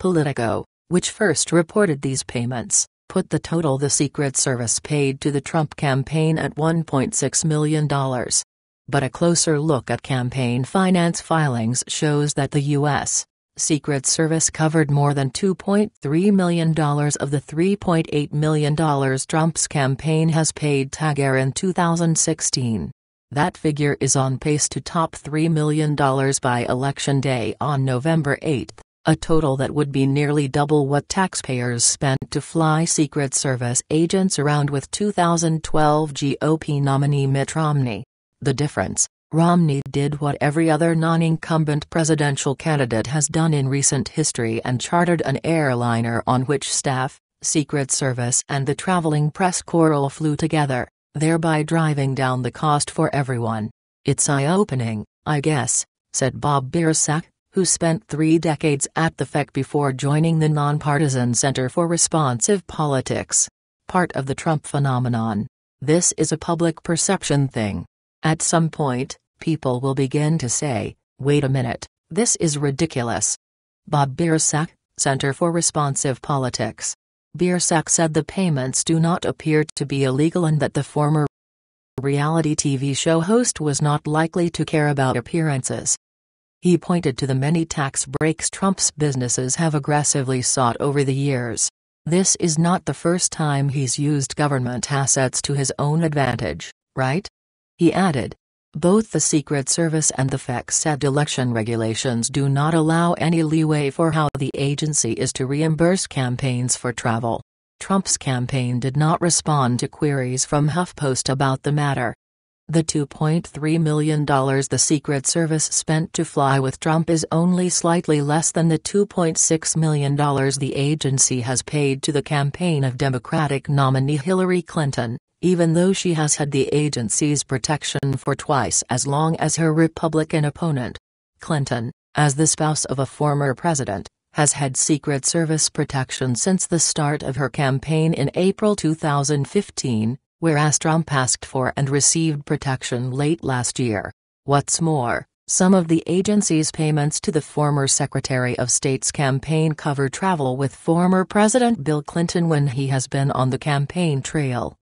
Politico, which first reported these payments, put the total the Secret Service paid to the Trump campaign at $1.6 million. But a closer look at campaign finance filings shows that the U.S. Secret Service covered more than $2.3 million of the $3.8 million Trump's campaign has paid TAGAR in 2016. That figure is on pace to top $3 million by Election Day on November 8, a total that would be nearly double what taxpayers spent to fly Secret Service agents around with 2012 GOP nominee Mitt Romney. The difference: Romney did what every other non-incumbent presidential candidate has done in recent history and chartered an airliner on which staff, Secret Service and the traveling press corps flew together, thereby driving down the cost for everyone. "It's eye-opening, I guess," said Bob Biersack, who spent 3 decades at the FEC before joining the nonpartisan Center for Responsive Politics. Part of the Trump phenomenon. This is a public perception thing. At some point, people will begin to say, "Wait a minute, this is ridiculous." Bob Biersack, Center for Responsive Politics. Biersack said the payments do not appear to be illegal and that the former reality TV show host was not likely to care about appearances. He pointed to the many tax breaks Trump's businesses have aggressively sought over the years. This is not the first time he's used government assets to his own advantage, right? He added. Both the Secret Service and the FEC said election regulations do not allow any leeway for how the agency is to reimburse campaigns for travel. Trump's campaign did not respond to queries from HuffPost about the matter. The $2.3 million the Secret Service spent to fly with Trump is only slightly less than the $2.6 million the agency has paid to the campaign of Democratic nominee Hillary Clinton, even though she has had the agency's protection for twice as long as her Republican opponent. Clinton, as the spouse of a former president, has had Secret Service protection since the start of her campaign in April 2015, whereas Trump asked for and received protection late last year. What's more, some of the agency's payments to the former Secretary of State's campaign cover travel with former President Bill Clinton when he has been on the campaign trail.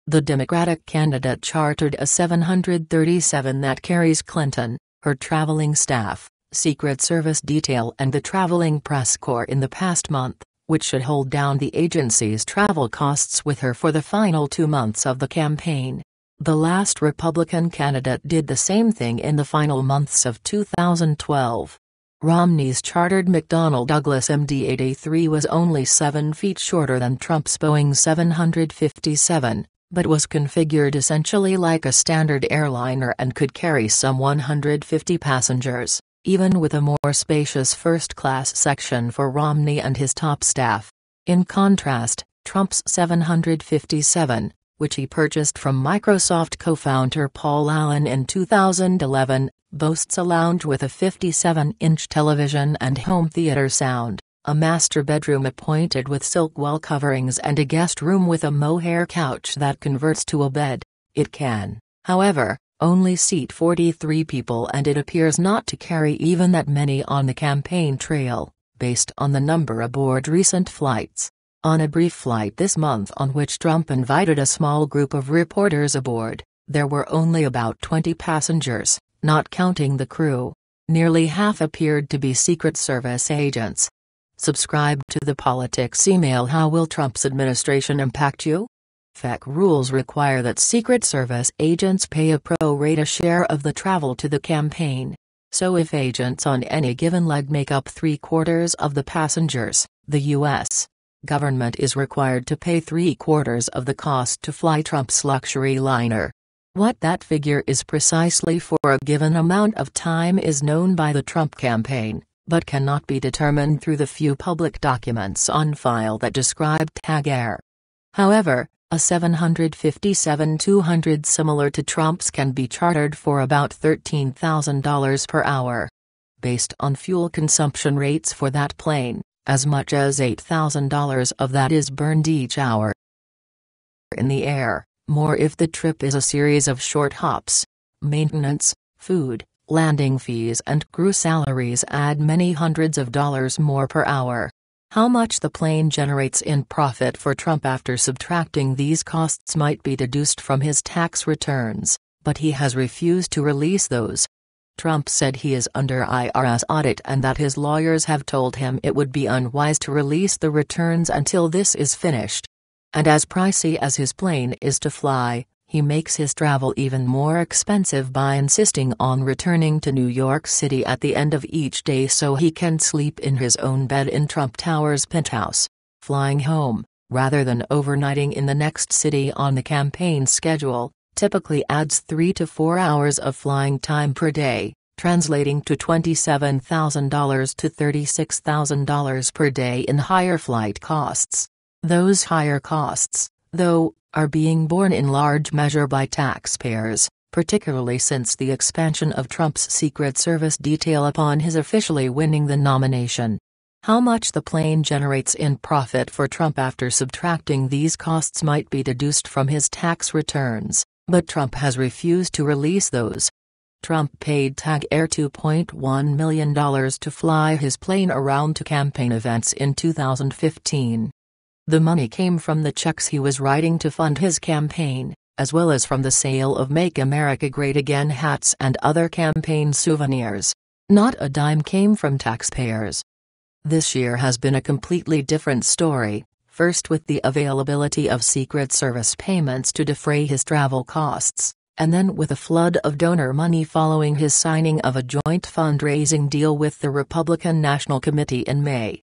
The Democratic candidate chartered a 737 that carries Clinton, her traveling staff, Secret Service detail and the traveling press corps in the past month, which should hold down the agency's travel costs with her for the final 2 months of the campaign. The last Republican candidate did the same thing in the final months of 2012. Romney's chartered McDonnell Douglas MD-8A3 was only 7 feet shorter than Trump's Boeing 757, but was configured essentially like a standard airliner and could carry some 150 passengers, even with a more spacious first-class section for Romney and his top staff. In contrast, Trump's 757, which he purchased from Microsoft co-founder Paul Allen in 2011, boasts a lounge with a 57-inch television and home theater sound, a master bedroom appointed with silk wall coverings and a guest room with a mohair couch that converts to a bed. It can, however, only seat 43 people and it appears not to carry even that many on the campaign trail, based on the number aboard recent flights. On a brief flight this month on which Trump invited a small group of reporters aboard, there were only about 20 passengers, not counting the crew. Nearly half appeared to be Secret Service agents. Subscribe to the Politics email. How will Trump's administration impact you? FEC rules require that Secret Service agents pay a pro rata share of the travel to the campaign. So if agents on any given leg make up 3/4 of the passengers, the U.S. government is required to pay 3/4 of the cost to fly Trump's luxury liner. What that figure is precisely for a given amount of time is known by the Trump campaign, but cannot be determined through the few public documents on file that describe TAGAR. However, a 757-200 similar to Trump's can be chartered for about $13,000 per hour. Based on fuel consumption rates for that plane, as much as $8,000 of that is burned each hour in the air, more if the trip is a series of short hops. Maintenance, food, landing fees and crew salaries add many hundreds of dollars more per hour. How much the plane generates in profit for Trump after subtracting these costs might be deduced from his tax returns, but he has refused to release those. Trump said he is under IRS audit and that his lawyers have told him it would be unwise to release the returns until this is finished. And as pricey as his plane is to fly, he makes his travel even more expensive by insisting on returning to New York City at the end of each day so he can sleep in his own bed in Trump Tower's penthouse, flying home, rather than overnighting in the next city on the campaign schedule, typically adds 3 to 4 hours of flying time per day, translating to $27,000 to $36,000 per day in higher flight costs. Those higher costs, though, are being borne in large measure by taxpayers, particularly since the expansion of Trump's Secret Service detail upon his officially winning the nomination. How much the plane generates in profit for Trump after subtracting these costs might be deduced from his tax returns, but Trump has refused to release those. Trump paid TAG Air $2.1 million to fly his plane around to campaign events in 2015. The money came from the checks he was writing to fund his campaign, as well as from the sale of Make America Great Again hats and other campaign souvenirs. Not a dime came from taxpayers. This year has been a completely different story, first with the availability of Secret Service payments to defray his travel costs, and then with a flood of donor money following his signing of a joint fundraising deal with the Republican National Committee in May.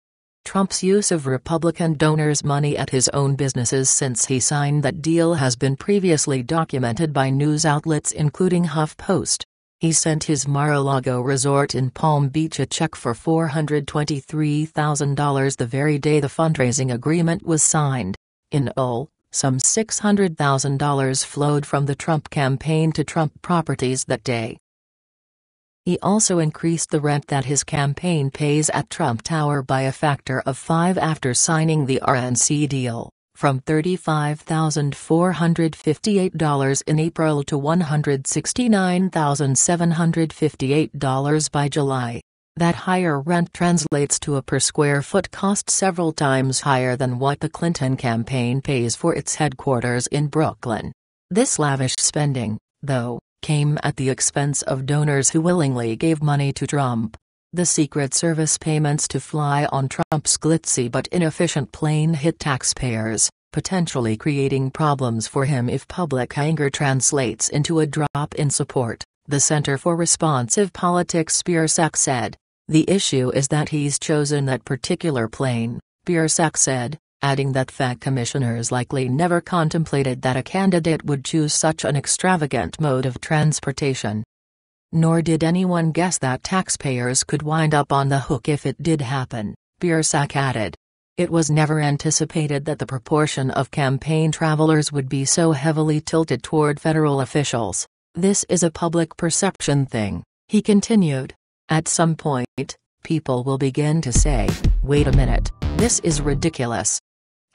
Trump's use of Republican donors' money at his own businesses since he signed that deal has been previously documented by news outlets including HuffPost. He sent his Mar-a-Lago resort in Palm Beach a check for $423,000 the very day the fundraising agreement was signed. In all, some $600,000 flowed from the Trump campaign to Trump properties that day. He also increased the rent that his campaign pays at Trump Tower by a factor of 5 after signing the RNC deal, from $35,458 in April to $169,758 by July. That higher rent translates to a per square foot cost several times higher than what the Clinton campaign pays for its headquarters in Brooklyn. This lavish spending, though, came at the expense of donors who willingly gave money to Trump. The Secret Service payments to fly on Trump's glitzy but inefficient plane hit taxpayers, potentially creating problems for him if public anger translates into a drop in support, the Center for Responsive Politics Biersack said. The issue is that he's chosen that particular plane, Biersack said, adding that FAC commissioners likely never contemplated that a candidate would choose such an extravagant mode of transportation. Nor did anyone guess that taxpayers could wind up on the hook if it did happen, Biersack added. It was never anticipated that the proportion of campaign travelers would be so heavily tilted toward federal officials. This is a public perception thing, he continued. At some point, people will begin to say, wait a minute, this is ridiculous.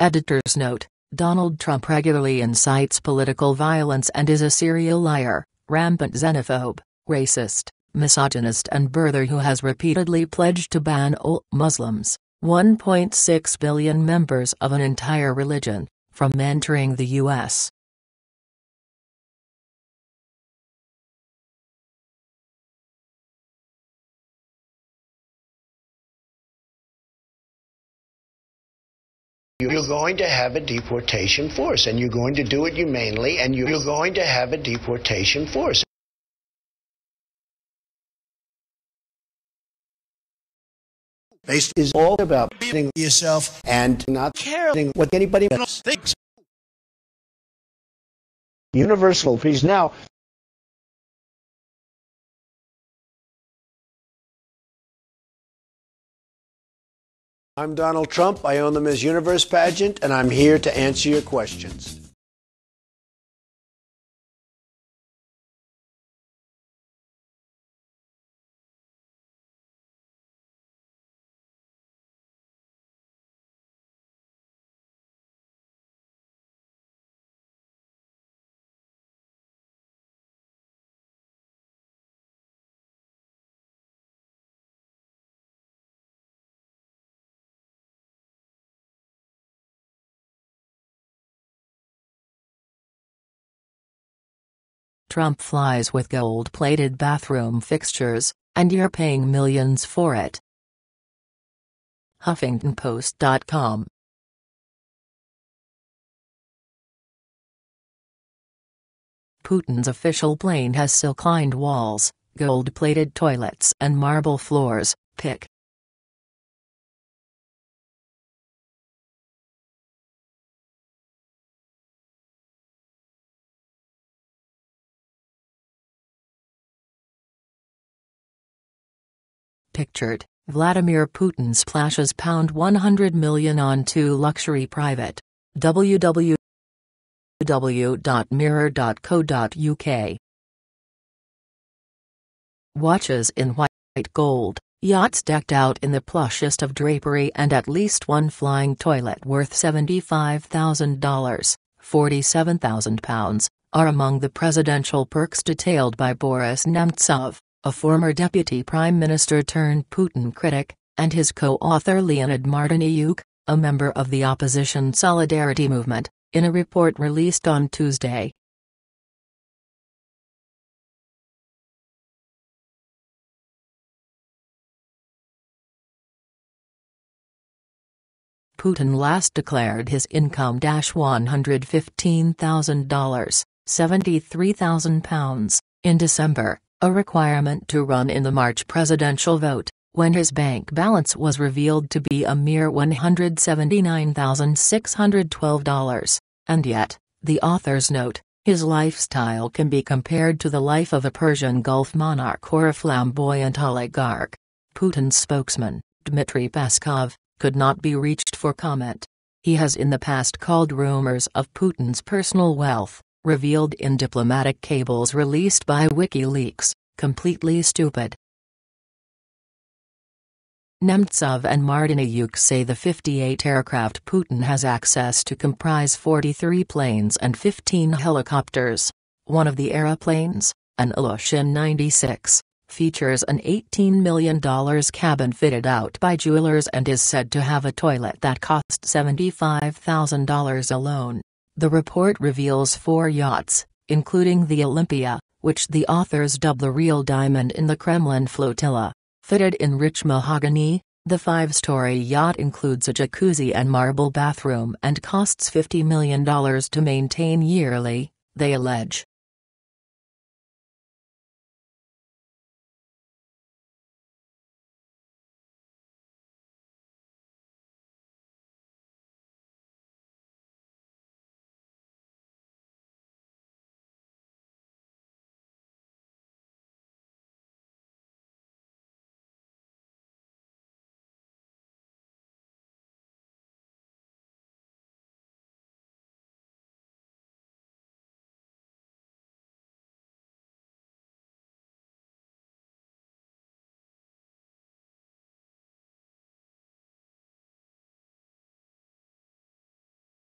Editor's note: Donald Trump regularly incites political violence and is a serial liar, rampant xenophobe, racist, misogynist and birther who has repeatedly pledged to ban all Muslims, 1.6 billion members of an entire religion, from entering the U.S. You're going to have a deportation force, and you're going to do it humanely, and you're going to have a deportation force. Based is all about being yourself and not caring what anybody else thinks. Universal peace. Now, I'm Donald Trump. I own the Miss Universe pageant, and I'm here to answer your questions. Trump flies with gold-plated bathroom fixtures, and you're paying millions for it. HuffingtonPost.com. Putin's official plane has silk-lined walls, gold-plated toilets and marble floors, pic. Pictured, Vladimir Putin splashes £100 million onto luxury private. www.mirror.co.uk. Watches in white gold, yachts decked out in the plushest of drapery, and at least one flying toilet worth $75,000, £47,000, are among the presidential perks detailed by Boris Nemtsov, a former deputy prime minister turned Putin critic, and his co-author Leonid Martiniuk, a member of the opposition Solidarity movement, in a report released on Tuesday. Putin last declared his income $115,000, £73,000, in December, a requirement to run in the March presidential vote, when his bank balance was revealed to be a mere $179,612, and yet, the authors note, his lifestyle can be compared to the life of a Persian Gulf monarch or a flamboyant oligarch. Putin's spokesman, Dmitry Peskov, could not be reached for comment. He has in the past called rumors of Putin's personal wealth, revealed in diplomatic cables released by WikiLeaks, completely stupid. Nemtsov and Martiniuk say the 58 aircraft Putin has access to comprise 43 planes and 15 helicopters. One of the aeroplanes, an Ilyushin 96, features an $18 million cabin fitted out by jewelers and is said to have a toilet that cost $75,000 alone. The report reveals 4 yachts, including the Olympia, which the authors dub the real diamond in the Kremlin flotilla. Fitted in rich mahogany, the 5-story yacht includes a jacuzzi and marble bathroom and costs $50 million to maintain yearly, they allege.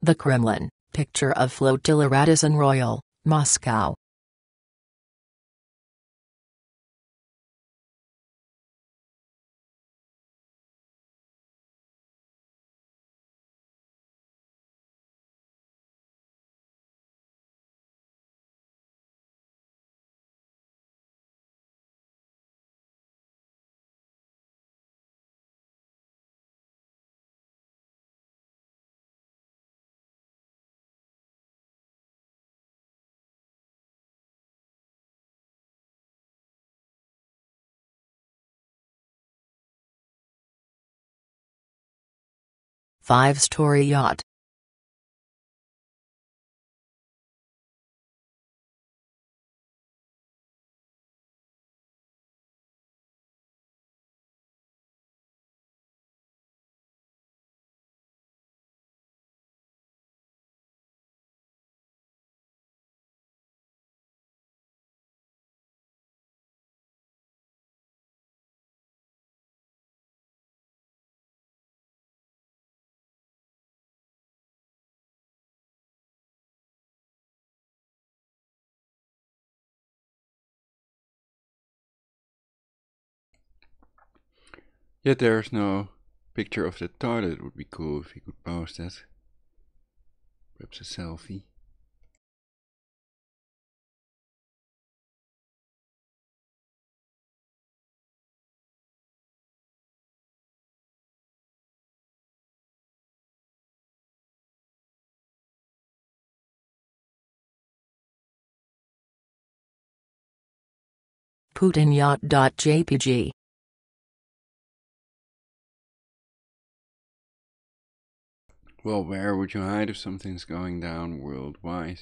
The Kremlin, picture of flotilla Radisson Royal, Moscow. Five-story yacht. Yet there's no picture of the toilet. It would be cool if you could post that. Perhaps a selfie. Putinyacht.jpg. Well, where would you hide if something's going down worldwide?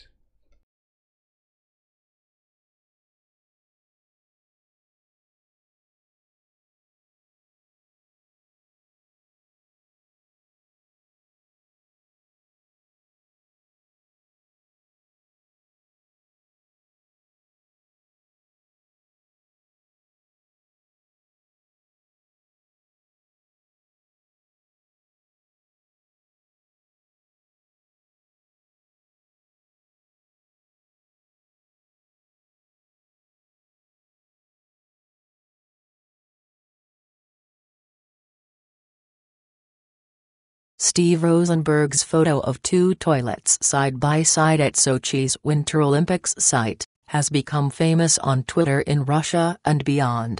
Steve Rosenberg's photo of two toilets side by side at Sochi's Winter Olympics site has become famous on Twitter in Russia and beyond.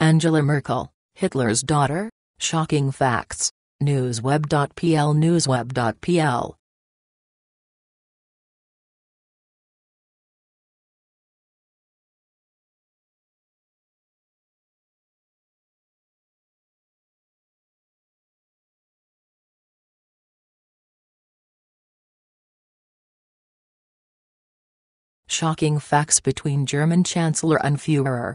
Angela Merkel, Hitler's daughter? Shocking facts. Newsweb.pl. Newsweb.pl. Shocking facts between German Chancellor and Führer.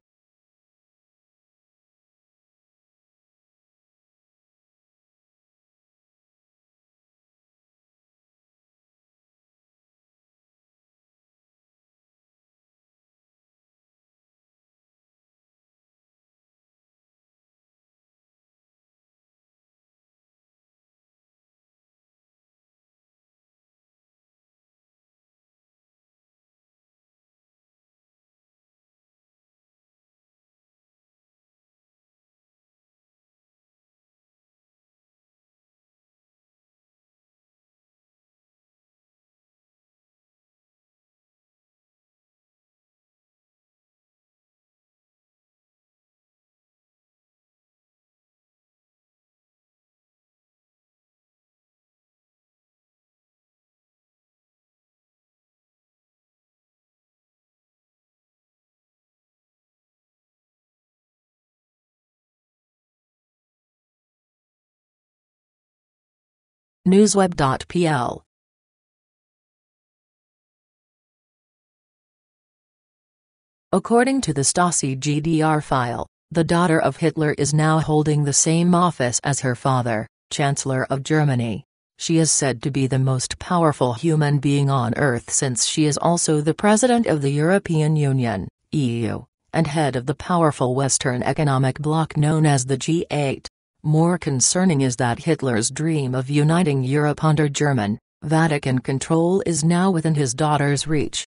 Newsweb.pl. According to the Stasi GDR file, the daughter of Hitler is now holding the same office as her father, Chancellor of Germany. She is said to be the most powerful human being on Earth since she is also the President of the European Union, EU, and head of the powerful Western economic bloc known as the G8. More concerning is that Hitler's dream of uniting Europe under German, Vatican control is now within his daughter's reach.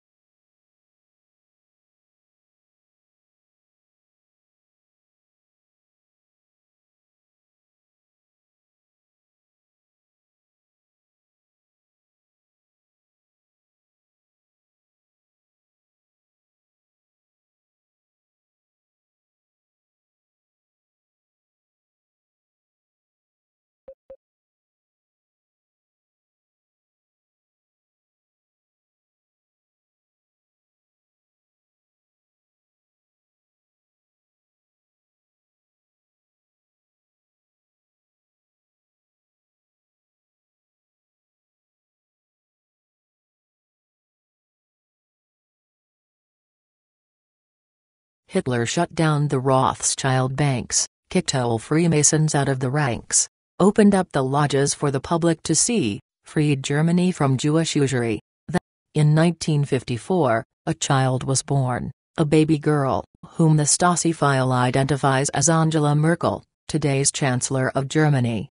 Hitler shut down the Rothschild banks, kicked all Freemasons out of the ranks, opened up the lodges for the public to see, freed Germany from Jewish usury. Then, in 1954, a child was born, a baby girl, whom the Stasi file identifies as Angela Merkel, today's Chancellor of Germany.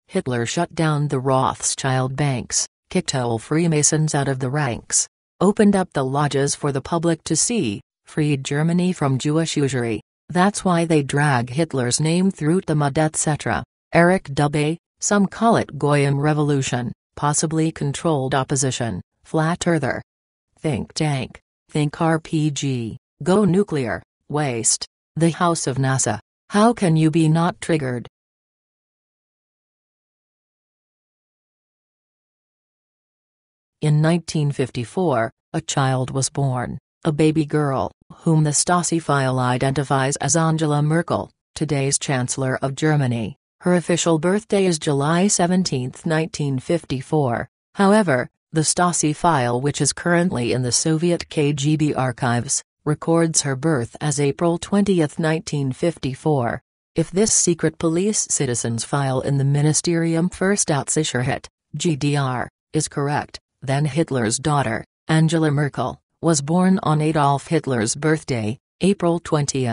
Hitler shut down the Rothschild banks, kicked all Freemasons out of the ranks, opened up the lodges for the public to see, freed Germany from Jewish usury. That's why they drag Hitler's name through the mud, etc. Eric Dubé, some call it Goyim Revolution, possibly controlled opposition, flat earther. Think tank, think RPG, go nuclear, waste, the house of NASA. How can you be not triggered? In 1954, a child was born, a baby girl, whom the Stasi file identifies as Angela Merkel, today's Chancellor of Germany. Her official birthday is July 17, 1954. However, the Stasi file, which is currently in the Soviet KGB archives, records her birth as April 20, 1954. If this secret police citizens file in the Ministerium für Staatssicherheit, GDR, is correct, then Hitler's daughter, Angela Merkel, was born on Adolf Hitler's birthday, April 20.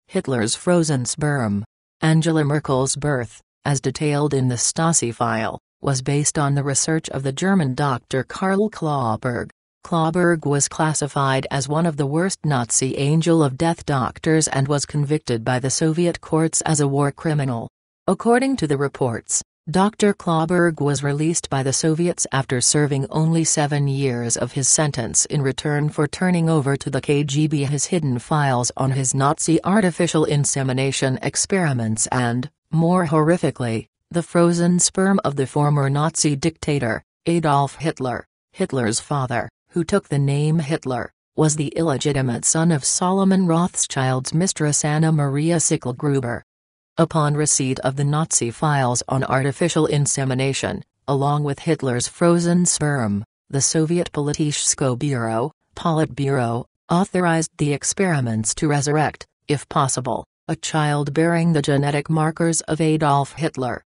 Hitler's frozen sperm. Angela Merkel's birth, as detailed in the Stasi file, was based on the research of the German doctor Karl Klauberg. Klauberg was classified as one of the worst Nazi angel of death doctors and was convicted by the Soviet courts as a war criminal. According to the reports, Dr. Klauberg was released by the Soviets after serving only 7 years of his sentence in return for turning over to the KGB his hidden files on his Nazi artificial insemination experiments and, more horrifically, the frozen sperm of the former Nazi dictator, Adolf Hitler. Hitler's father, who took the name Hitler, was the illegitimate son of Solomon Rothschild's mistress Anna Maria Sickelgruber. Upon receipt of the Nazi files on artificial insemination, along with Hitler's frozen sperm, the Soviet Politichsko Bureau, Politburo, authorized the experiments to resurrect, if possible, a child bearing the genetic markers of Adolf Hitler.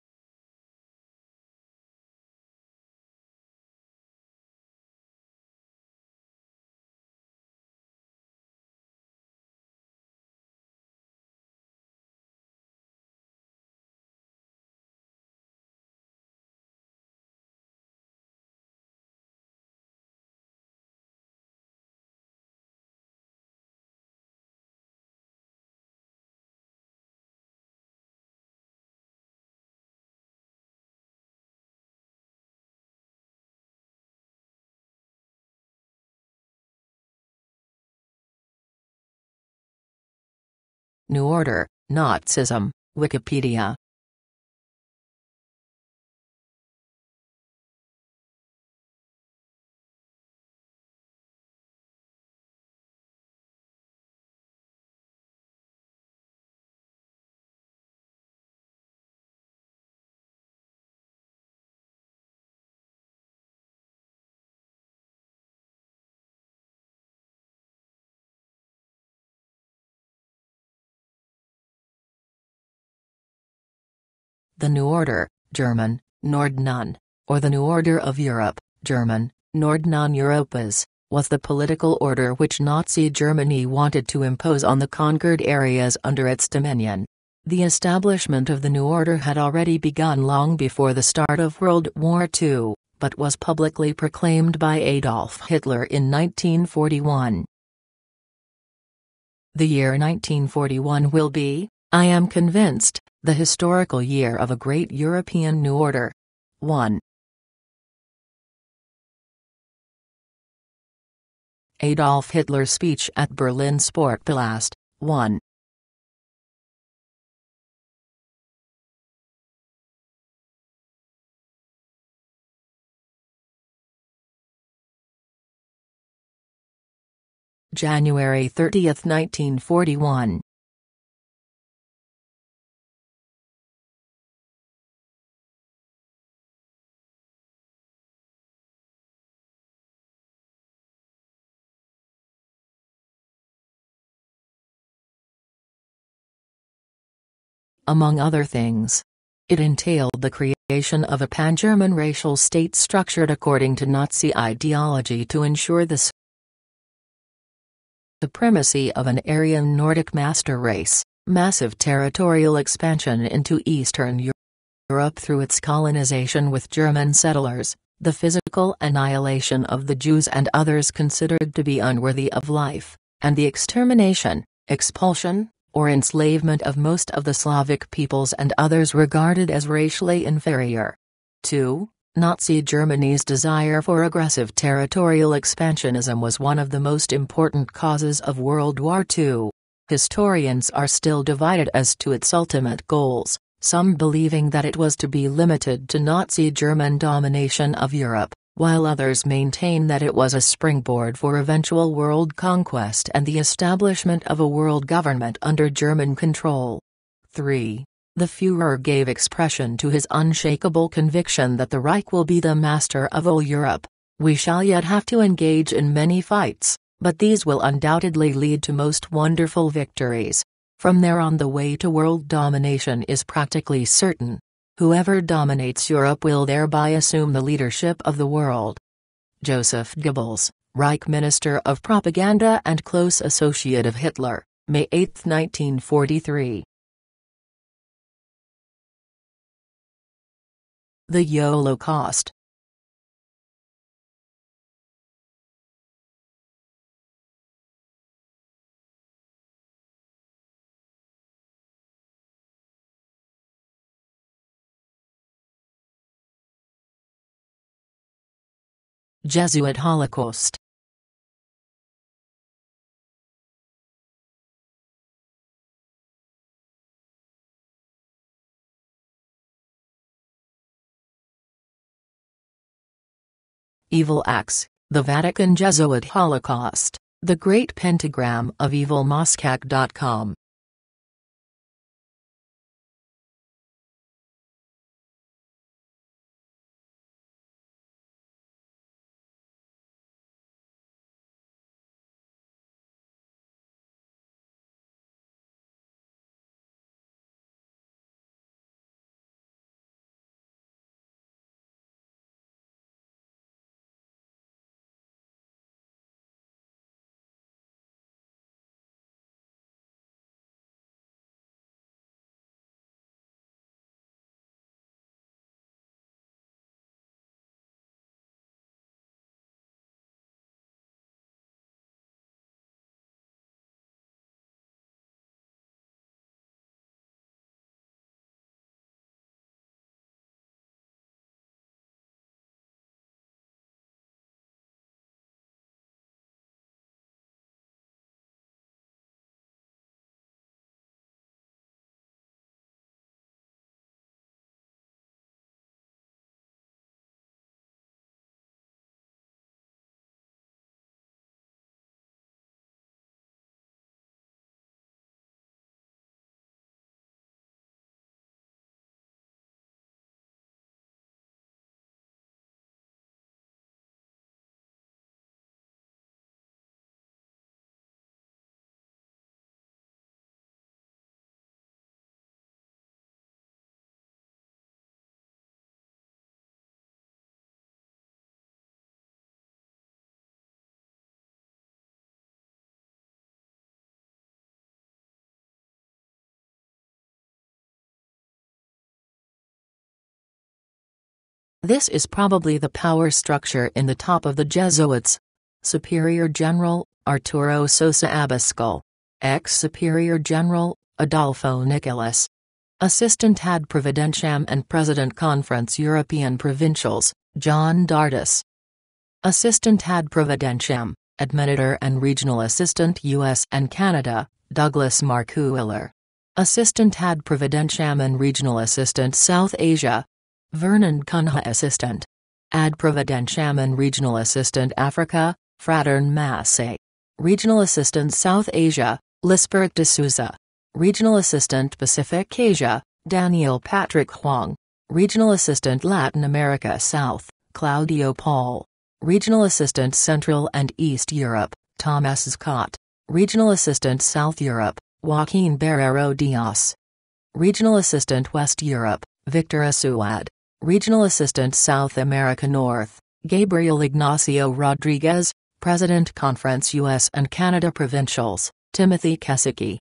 New Order, Nazism, Wikipedia. The New Order, German, Nordmann, or the New Order of Europe, German, Nordmann Europes, was the political order which Nazi Germany wanted to impose on the conquered areas under its dominion. The establishment of the New Order had already begun long before the start of World War II, but was publicly proclaimed by Adolf Hitler in 1941. The year 1941 will be, I am convinced, the historical year of a great European New Order. 1. Adolf Hitler's speech at Berlin Sportpalast. 1. January 30, 1941. Among other things, it entailed the creation of a pan-German racial state structured according to Nazi ideology to ensure the supremacy of an Aryan Nordic master race, massive territorial expansion into Eastern Europe through its colonization with German settlers, the physical annihilation of the Jews and others considered to be unworthy of life, and the extermination, expulsion, or enslavement of most of the Slavic peoples and others regarded as racially inferior. 2. Nazi Germany's desire for aggressive territorial expansionism was one of the most important causes of World War II. Historians are still divided as to its ultimate goals, some believing that it was to be limited to Nazi German domination of Europe, while others maintain that it was a springboard for eventual world conquest and the establishment of a world government under German control. 3. The Führer gave expression to his unshakable conviction that the Reich will be the master of all Europe. We shall yet have to engage in many fights, but these will undoubtedly lead to most wonderful victories. From there on, the way to world domination is practically certain. Whoever dominates Europe will thereby assume the leadership of the world. Joseph Goebbels, Reich Minister of Propaganda and close associate of Hitler, May 8, 1943. The Holocaust. Jesuit Holocaust. Evil Acts, the Vatican Jesuit Holocaust, the Great Pentagram of Evil Moscac.com. This is probably the power structure in the top of the Jesuits. Superior General, Arturo Sosa Abascal. Ex-Superior General, Adolfo Nicolas. Assistant Ad Providentiam and President Conference European Provincials, John Dardis. Assistant Ad Providentiam, Administrator and Regional Assistant U.S. and Canada, Douglas Marcuiller. Assistant Ad Providentiam and Regional Assistant South Asia, Vernon Cunha. Assistant Ad Providentiam and Regional Assistant Africa, Fratern Massey. Regional Assistant South Asia, Lispert de Souza. Regional Assistant Pacific Asia, Daniel Patrick Huang. Regional Assistant Latin America South, Claudio Paul. Regional Assistant Central and East Europe, Thomas Scott. Regional Assistant South Europe, Joaquin Barrero Diaz. Regional Assistant West Europe, Victor Asuad. Regional Assistant South America North, Gabriel Ignacio Rodriguez. President Conference U.S. and Canada Provincials, Timothy Kesicki.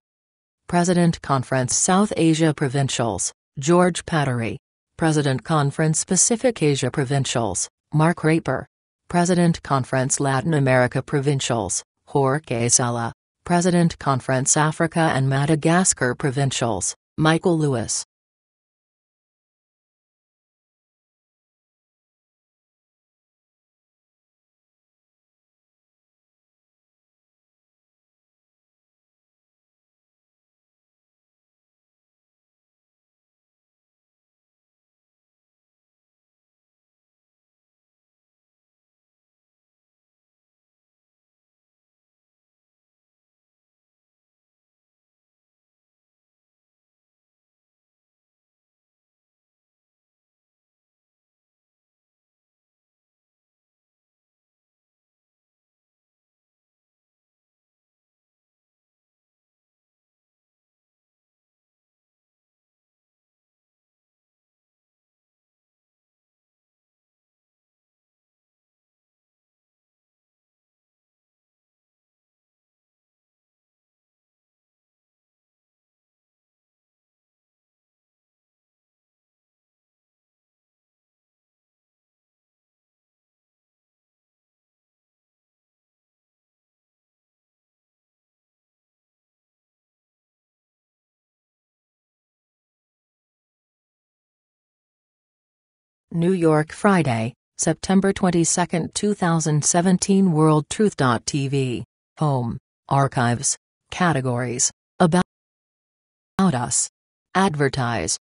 President Conference South Asia Provincials, George Pattery. President Conference Pacific Asia Provincials, Mark Raper. President Conference Latin America Provincials, Jorge Sala. President Conference Africa and Madagascar Provincials, Michael Lewis. New York, Friday, September 22, 2017. WorldTruth.tv. Home, Archives, Categories, About Us, Advertise.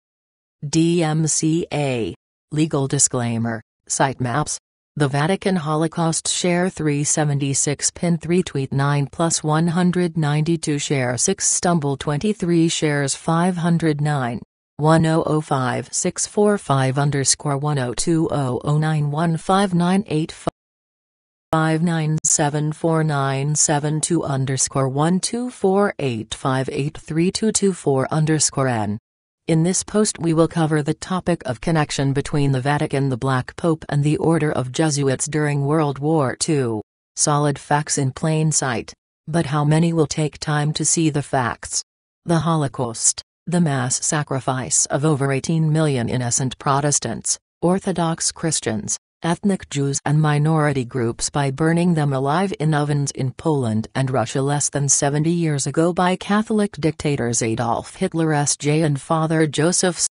DMCA. Legal disclaimer, sitemaps. The Vatican Holocaust share 376 pin 3 tweet 9 plus 192 share 6 stumble 23 shares 509. 1005645 underscore 10200915985974972 underscore 1248583224 underscore n. In this post we will cover the topic of connection between the Vatican, the Black Pope and the Order of Jesuits during World War II. Solid facts in plain sight. But how many will take time to see the facts? The Holocaust. The mass sacrifice of over 18 million innocent Protestants, Orthodox Christians, ethnic Jews and minority groups by burning them alive in ovens in Poland and Russia less than 70 years ago by Catholic dictators Adolf Hitler S.J. and Father Joseph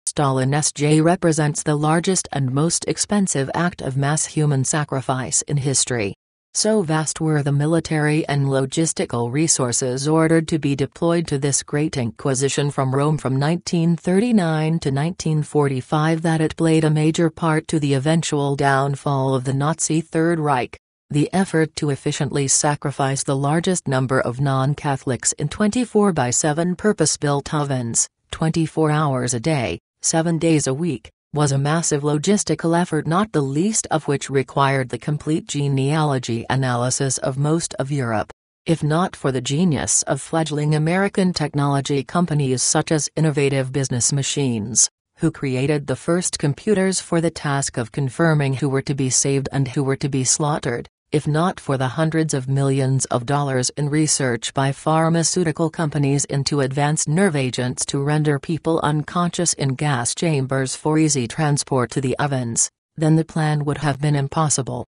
Stalin S.J. represents the largest and most expensive act of mass human sacrifice in history. So vast were the military and logistical resources ordered to be deployed to this great inquisition from Rome from 1939 to 1945 that it played a major part to the eventual downfall of the Nazi Third Reich. The effort to efficiently sacrifice the largest number of non-Catholics in 24/7 purpose-built ovens, 24 hours a day, 7 days a week, was a massive logistical effort, not the least of which required the complete genealogy analysis of most of Europe. If not for the genius of fledgling American technology companies such as Innovative Business Machines, who created the first computers for the task of confirming who were to be saved and who were to be slaughtered, if not for the hundreds of millions of dollars in research by pharmaceutical companies into advanced nerve agents to render people unconscious in gas chambers for easy transport to the ovens, then the plan would have been impossible.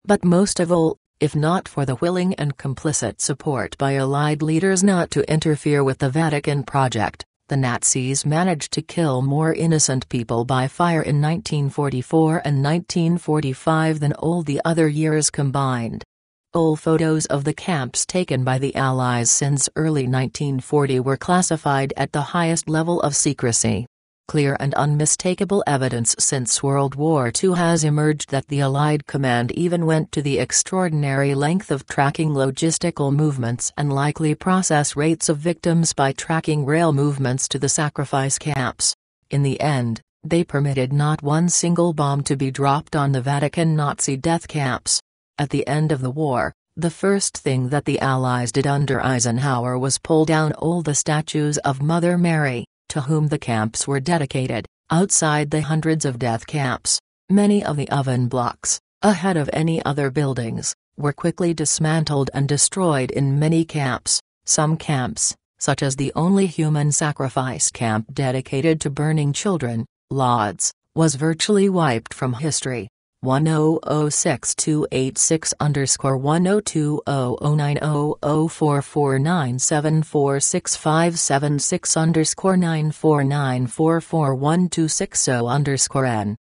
But most of all, if not for the willing and complicit support by Allied leaders not to interfere with the Vatican project, the Nazis managed to kill more innocent people by fire in 1944 and 1945 than all the other years combined. All photos of the camps taken by the Allies since early 1940 were classified at the highest level of secrecy. Clear and unmistakable evidence since World War II has emerged that the Allied command even went to the extraordinary length of tracking logistical movements and likely process rates of victims by tracking rail movements to the sacrifice camps. In the end, they permitted not one single bomb to be dropped on the Vatican Nazi death camps. At the end of the war, the first thing that the Allies did under Eisenhower was pull down all the statues of Mother Mary, to whom the camps were dedicated, outside the hundreds of death camps. Many of the oven blocks, ahead of any other buildings, were quickly dismantled and destroyed in many camps. Some camps, such as the only human sacrifice camp dedicated to burning children, Lodz, was virtually wiped from history. 100628694499044974676949441260_N.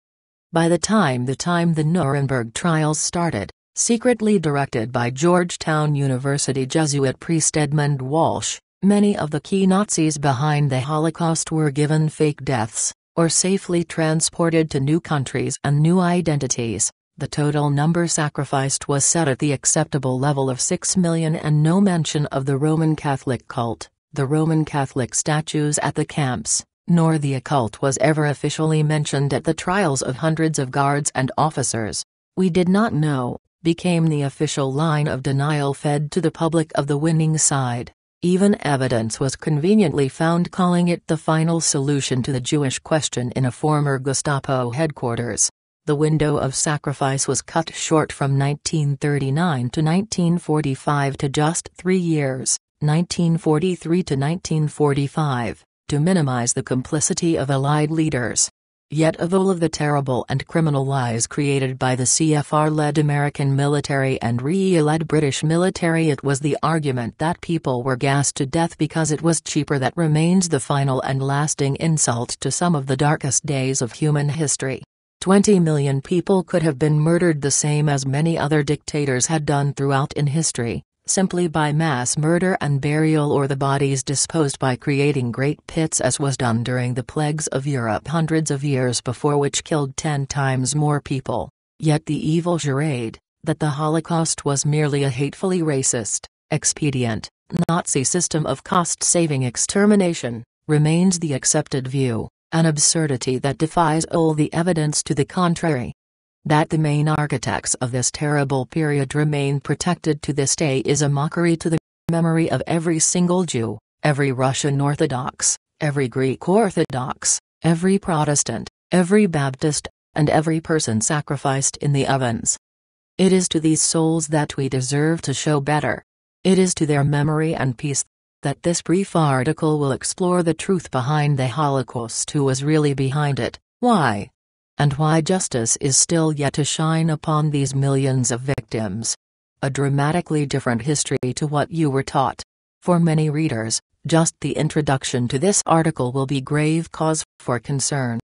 By the time the Nuremberg trials started, secretly directed by Georgetown University Jesuit priest Edmund Walsh, many of the key Nazis behind the Holocaust were given fake deaths, or safely transported to new countries and new identities. The total number sacrificed was set at the acceptable level of 6 million, and no mention of the Roman Catholic cult, the Roman Catholic statues at the camps, nor the occult was ever officially mentioned at the trials of hundreds of guards and officers. "We did not know," became the official line of denial fed to the public of the winning side. Even evidence was conveniently found calling it the final solution to the Jewish question in a former Gestapo headquarters. The window of sacrifice was cut short from 1939 to 1945 to just 3 years, 1943 to 1945, to minimize the complicity of Allied leaders. Yet of all of the terrible and criminal lies created by the CFR-led American military and RE-led British military, it was the argument that people were gassed to death because it was cheaper that remains the final and lasting insult to some of the darkest days of human history. 20 million people could have been murdered the same as many other dictators had done throughout in history, simply by mass murder and burial, or the bodies disposed by creating great pits as was done during the plagues of Europe hundreds of years before, which killed 10 times more people. Yet the evil charade, that the Holocaust was merely a hatefully racist, expedient, Nazi system of cost-saving extermination, remains the accepted view, an absurdity that defies all the evidence to the contrary. That the main architects of this terrible period remain protected to this day is a mockery to the memory of every single Jew, every Russian Orthodox, every Greek Orthodox, every Protestant, every Baptist, and every person sacrificed in the ovens. It is to these souls that we deserve to show better. It is to their memory and peace that this brief article will explore the truth behind the Holocaust, who was really behind it, why, and why justice is still yet to shine upon these millions of victims. A dramatically different history to what you were taught. For many readers, just the introduction to this article will be grave cause for concern.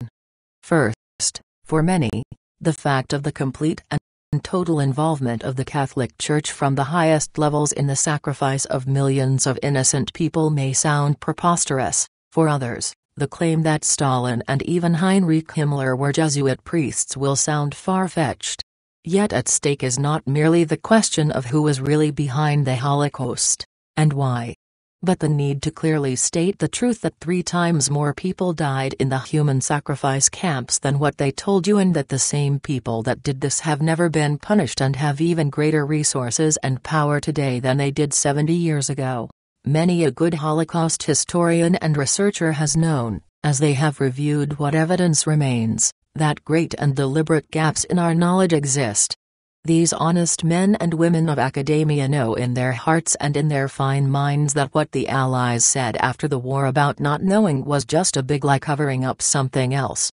First, for many, the fact of the complete and total involvement of the Catholic Church from the highest levels in the sacrifice of millions of innocent people may sound preposterous. For others, the claim that Stalin and even Heinrich Himmler were Jesuit priests will sound far-fetched. Yet at stake is not merely the question of who was really behind the Holocaust, and why, but the need to clearly state the truth that 3 times more people died in the human sacrifice camps than what they told you, and that the same people that did this have never been punished and have even greater resources and power today than they did 70 years ago. Many a good Holocaust historian and researcher has known, as they have reviewed what evidence remains, that great and deliberate gaps in our knowledge exist. These honest men and women of academia know in their hearts and in their fine minds that what the Allies said after the war about not knowing was just a big lie covering up something else.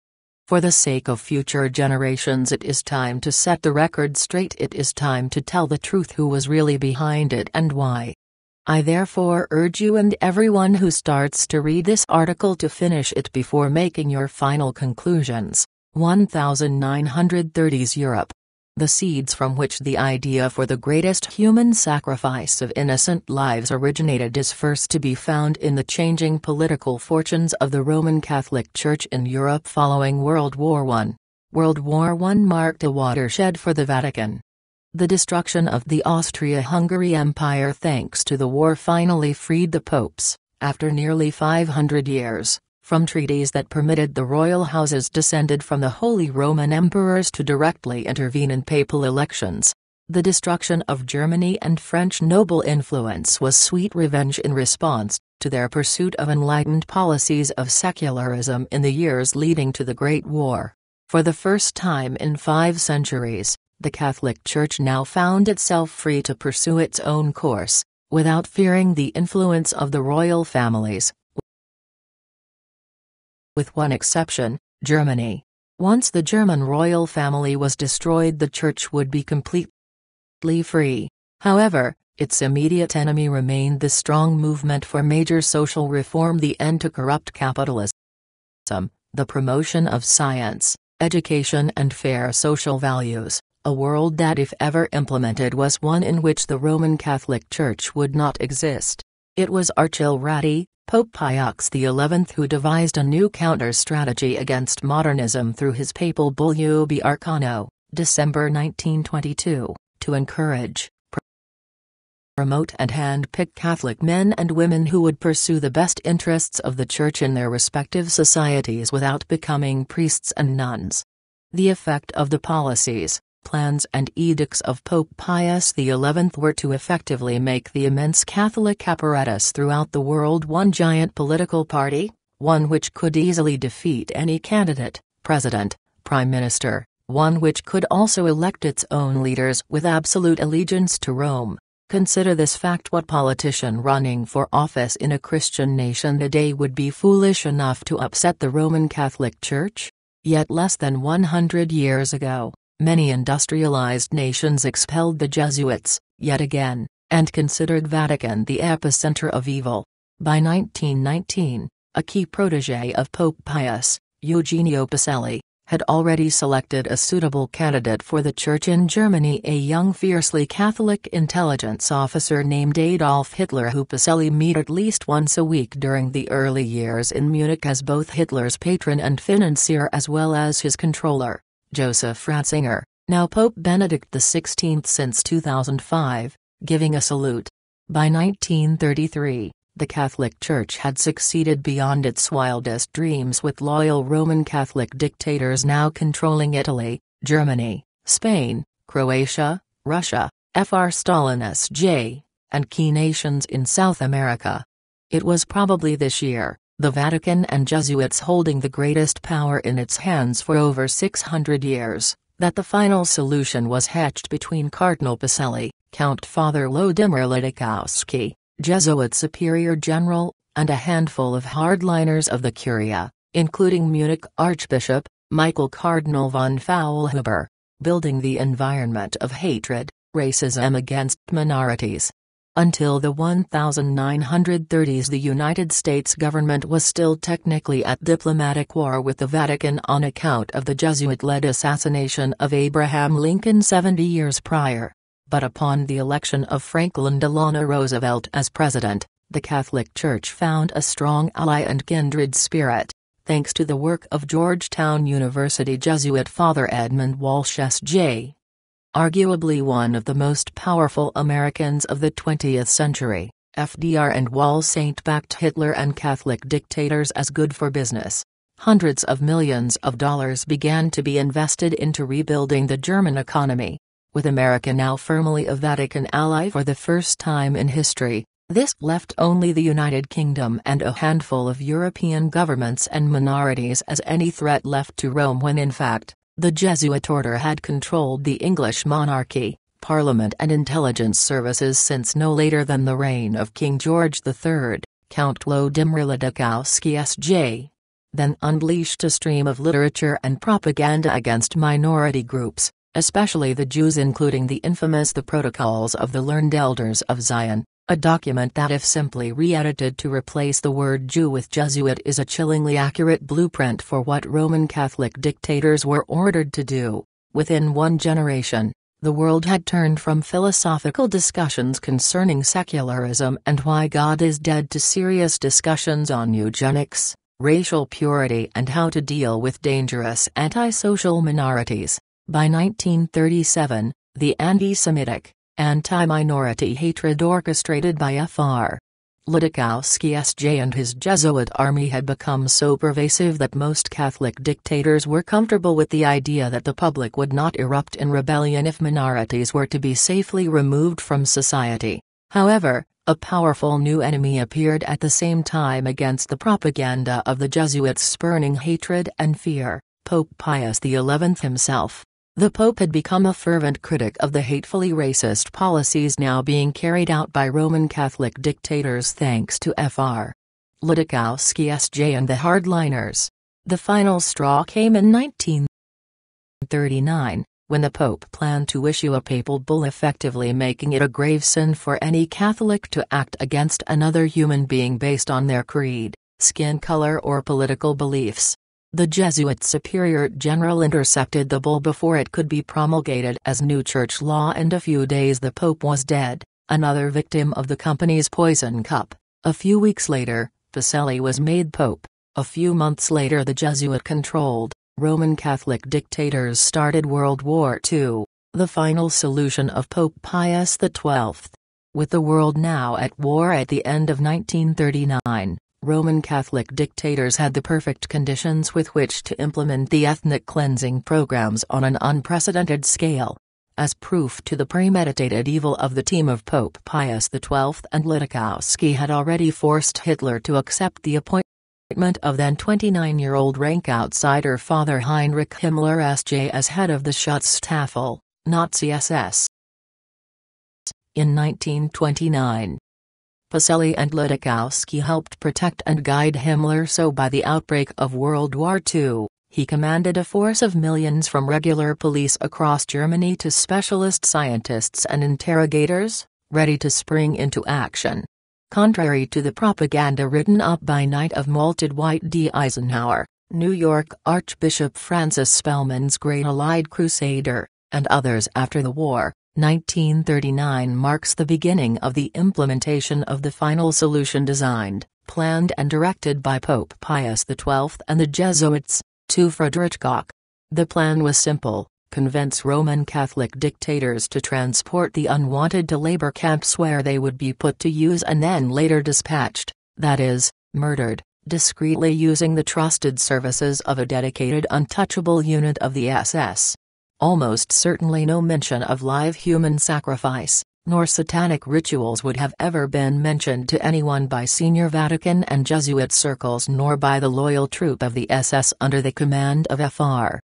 For the sake of future generations, it is time to set the record straight. It is time to tell the truth, who was really behind it and why. I therefore urge you and everyone who starts to read this article to finish it before making your final conclusions. 1930s Europe. The seeds from which the idea for the greatest human sacrifice of innocent lives originated is first to be found in the changing political fortunes of the Roman Catholic Church in Europe following World War I. World War I marked a watershed for the Vatican. The destruction of the Austria-Hungary Empire thanks to the war finally freed the popes, after nearly 500 years, from treaties that permitted the royal houses descended from the Holy Roman Emperors to directly intervene in papal elections. The destruction of Germany and French noble influence was sweet revenge in response to their pursuit of enlightened policies of secularism in the years leading to the Great War. For the first time in 5 centuries, the Catholic Church now found itself free to pursue its own course, without fearing the influence of the royal families. With one exception, Germany. Once the German royal family was destroyed, the church would be completely free. However, its immediate enemy remained the strong movement for major social reform, the end to corrupt capitalism, the promotion of science, education and fair social values, a world that if ever implemented was one in which the Roman Catholic Church would not exist. It was Archil Pope Pius XI who devised a new counter-strategy against modernism through his papal bull Ubi Arcano, December 1922, to encourage, promote and hand-pick Catholic men and women who would pursue the best interests of the Church in their respective societies without becoming priests and nuns. The effect of the policies, plans and edicts of Pope Pius XI were to effectively make the immense Catholic apparatus throughout the world one giant political party, one which could easily defeat any candidate, president, prime minister, one which could also elect its own leaders with absolute allegiance to Rome. Consider this fact: what politician running for office in a Christian nation today would be foolish enough to upset the Roman Catholic Church? Yet less than 100 years ago, many industrialized nations expelled the Jesuits, yet again, and considered Vatican the epicenter of evil. By 1919, a key protégé of Pope Pius, Eugenio Pacelli, had already selected a suitable candidate for the Church in Germany, a young fiercely Catholic intelligence officer named Adolf Hitler, who Pacelli met at least once a week during the early years in Munich as both Hitler's patron and financier as well as his controller, Joseph Ratzinger, now Pope Benedict XVI since 2005, giving a salute. By 1933, the Catholic Church had succeeded beyond its wildest dreams, with loyal Roman Catholic dictators now controlling Italy, Germany, Spain, Croatia, Russia, Fr. Stalin S.J., and key nations in South America. It was probably this year, the Vatican and Jesuits holding the greatest power in its hands for over 600 years, that the final solution was hatched between Cardinal Pacelli, Count Father Włodzimierz Ladikowski, Jesuit Superior General, and a handful of hardliners of the Curia, including Munich Archbishop Michael Cardinal von Faulhuber, building the environment of hatred, racism against minorities. Until the 1930s, the United States government was still technically at diplomatic war with the Vatican on account of the Jesuit-led assassination of Abraham Lincoln 70 years prior. But upon the election of Franklin Delano Roosevelt as president, the Catholic Church found a strong ally and kindred spirit, thanks to the work of Georgetown University Jesuit Father Edmund Walsh S.J. Arguably one of the most powerful Americans of the 20th century, FDR and Walsh backed Hitler and Catholic dictators as good for business. Hundreds of millions of dollars began to be invested into rebuilding the German economy. With America now firmly a Vatican ally for the first time in history, this left only the United Kingdom and a handful of European governments and minorities as any threat left to Rome, when in fact, the Jesuit order had controlled the English monarchy, parliament and intelligence services since no later than the reign of King George III. Count Włodzimierz Ladikowski S.J. then unleashed a stream of literature and propaganda against minority groups, especially the Jews, including the infamous The Protocols of the Learned Elders of Zion, a document that, if simply re-edited to replace the word Jew with Jesuit, is a chillingly accurate blueprint for what Roman Catholic dictators were ordered to do. Within one generation, the world had turned from philosophical discussions concerning secularism and why God is dead to serious discussions on eugenics, racial purity and how to deal with dangerous antisocial minorities. By 1937, the anti-Semitic, anti-minority hatred orchestrated by Fr. Ladikowski S.J. and his Jesuit army had become so pervasive that most Catholic dictators were comfortable with the idea that the public would not erupt in rebellion if minorities were to be safely removed from society. However, a powerful new enemy appeared at the same time against the propaganda of the Jesuits, spurning hatred and fear: Pope Pius XI himself. The Pope had become a fervent critic of the hatefully racist policies now being carried out by Roman Catholic dictators thanks to Fr. Ladikowski S.J. and the hardliners. The final straw came in 1939, when the Pope planned to issue a papal bull effectively making it a grave sin for any Catholic to act against another human being based on their creed, skin color or political beliefs. The Jesuit Superior General intercepted the bull before it could be promulgated as new church law, and a few days the Pope was dead, another victim of the company's poison cup. A few weeks later, Pacelli was made Pope. A few months later the Jesuit-controlled, Roman Catholic dictators started World War II, the final solution of Pope Pius XII. With the world now at war at the end of 1939, Roman Catholic dictators had the perfect conditions with which to implement the ethnic cleansing programs on an unprecedented scale. As proof to the premeditated evil of the team of Pope Pius XII and Lidikowski had already forced Hitler to accept the appointment of then 29-year-old rank outsider Father Heinrich Himmler S.J. as head of the Schutzstaffel, Nazi SS. In 1929, Pacelli and Lidikowski helped protect and guide Himmler, so by the outbreak of World War II, he commanded a force of millions from regular police across Germany to specialist scientists and interrogators, ready to spring into action. Contrary to the propaganda written up by Knight of Malta Dwight D. Eisenhower, New York Archbishop Francis Spellman's Great Allied Crusader, and others after the war, 1939 marks the beginning of the implementation of the final solution designed, planned and directed by Pope Pius XII and the Jesuits, to Friedrich Koch. The plan was simple: convince Roman Catholic dictators to transport the unwanted to labor camps where they would be put to use and then later dispatched, that is, murdered, discreetly using the trusted services of a dedicated untouchable unit of the SS. Almost certainly no mention of live human sacrifice, nor satanic rituals would have ever been mentioned to anyone by senior Vatican and Jesuit circles, nor by the loyal troop of the SS under the command of Fr.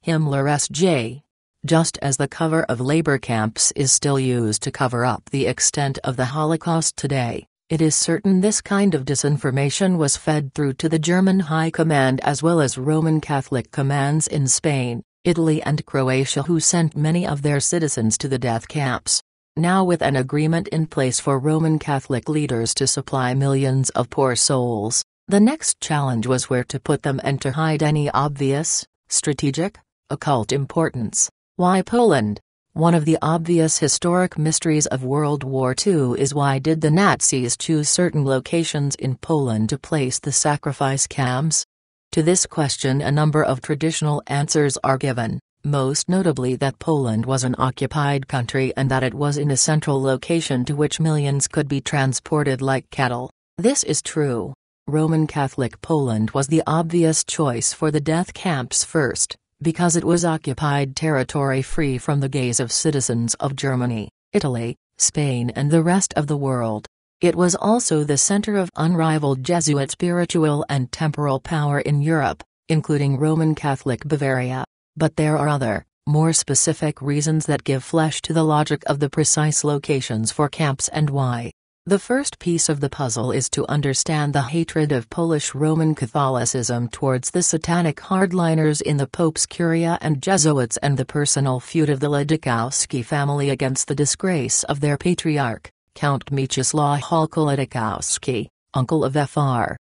Himmler S.J. Just as the cover of labor camps is still used to cover up the extent of the Holocaust today, it is certain this kind of disinformation was fed through to the German High Command as well as Roman Catholic commands in Spain, Italy and Croatia, who sent many of their citizens to the death camps. Now, with an agreement in place for Roman Catholic leaders to supply millions of poor souls, the next challenge was where to put them and to hide any obvious, strategic, occult importance. Why Poland? One of the obvious historic mysteries of World War II is why did the Nazis choose certain locations in Poland to place the sacrifice camps? To this question a number of traditional answers are given, most notably that Poland was an occupied country and that it was in a central location to which millions could be transported like cattle. This is true. Roman Catholic Poland was the obvious choice for the death camps first, because it was occupied territory free from the gaze of citizens of Germany, Italy, Spain and the rest of the world. It was also the center of unrivaled Jesuit spiritual and temporal power in Europe, including Roman Catholic Bavaria. But there are other, more specific reasons that give flesh to the logic of the precise locations for camps and why. The first piece of the puzzle is to understand the hatred of Polish Roman Catholicism towards the satanic hardliners in the Pope's Curia and Jesuits, and the personal feud of the Lidikowski family against the disgrace of their patriarch, Count Mieczysław Lidikowski, uncle of Fr.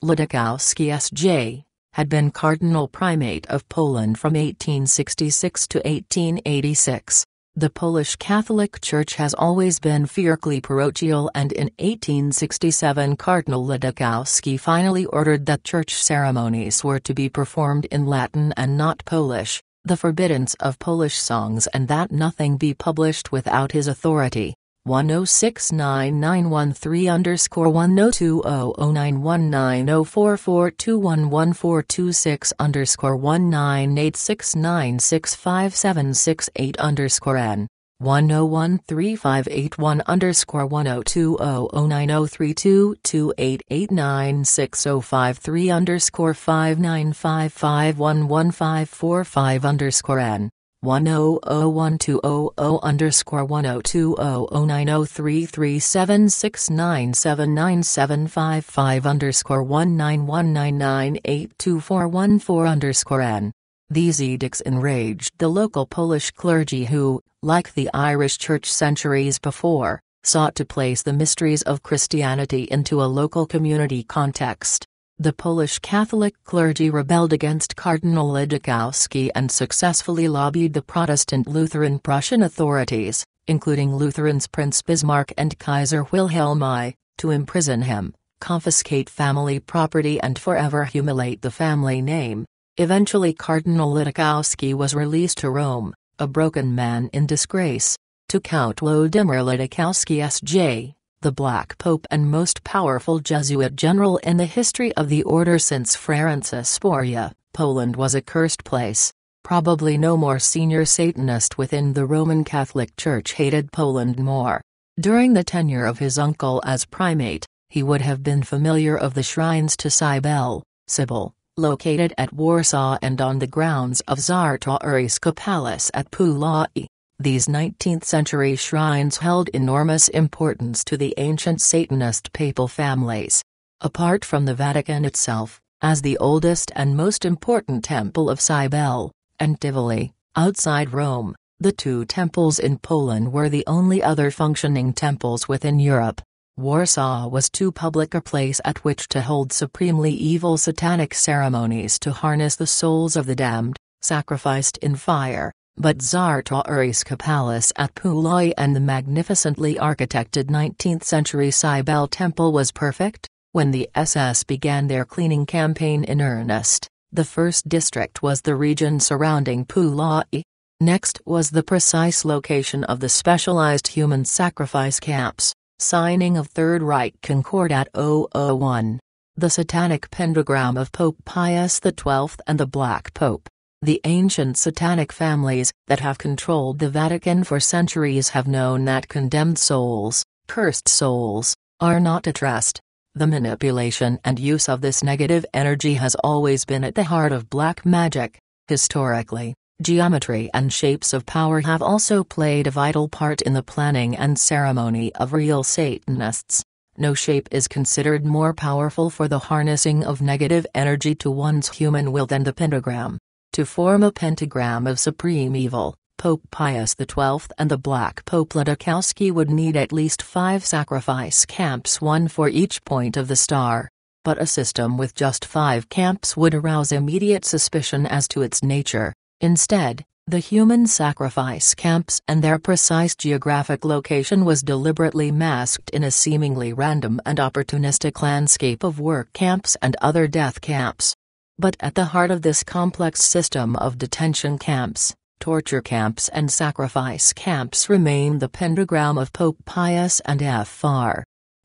Lidikowski S.J., had been Cardinal Primate of Poland from 1866 to 1886. The Polish Catholic Church has always been fiercely parochial, and in 1867 Cardinal Lidikowski finally ordered that church ceremonies were to be performed in Latin and not Polish, the forbiddance of Polish songs, and that nothing be published without his authority. 10699130091442114426_1986965768_N 10135810903228896053_595511545_N 100120_103376979555_1919982414_N These edicts enraged the local Polish clergy who, like the Irish Church centuries before, sought to place the mysteries of Christianity into a local community context. The Polish Catholic clergy rebelled against Cardinal Lidikowski and successfully lobbied the Protestant Lutheran Prussian authorities, including Lutherans Prince Bismarck and Kaiser Wilhelm I, to imprison him, confiscate family property and forever humiliate the family name. Eventually Cardinal Lidikowski was released to Rome, a broken man in disgrace. To Count Włodzimir Lidikowski S.J., the Black Pope and most powerful Jesuit general in the history of the order since Francis Borgia, Poland was a cursed place. Probably no more senior Satanist within the Roman Catholic Church hated Poland more. During the tenure of his uncle as primate, he would have been familiar of the shrines to Cybele, Sibyl, located at Warsaw and on the grounds of Czartoryska Palace at Puławy. These 19th-century shrines held enormous importance to the ancient Satanist papal families. Apart from the Vatican itself, as the oldest and most important temple of Cybele, and Tivoli, outside Rome, the two temples in Poland were the only other functioning temples within Europe. Warsaw was too public a place at which to hold supremely evil satanic ceremonies to harness the souls of the damned, sacrificed in fire. But Czartoryska Palace at Puławy and the magnificently architected 19th-century Cybele Temple was perfect. When the SS began their cleaning campaign in earnest, the first district was the region surrounding Puławy. Next was the precise location of the specialized human sacrifice camps, signing of Third Reich Concordat 001, the satanic pentagram of Pope Pius XII and the Black Pope. The ancient satanic families that have controlled the Vatican for centuries have known that condemned souls, cursed souls, are not to trust. The manipulation and use of this negative energy has always been at the heart of black magic. Historically, geometry and shapes of power have also played a vital part in the planning and ceremony of real Satanists. No shape is considered more powerful for the harnessing of negative energy to one's human will than the pentagram. To form a pentagram of supreme evil, Pope Pius XII and the Black Pope Lidikowski would need at least 5 sacrifice camps, one for each point of the star. But a system with just 5 camps would arouse immediate suspicion as to its nature. Instead, the human sacrifice camps and their precise geographic location was deliberately masked in a seemingly random and opportunistic landscape of work camps and other death camps. But at the heart of this complex system of detention camps, torture camps and sacrifice camps remain the pentagram of Pope Pius and Fr.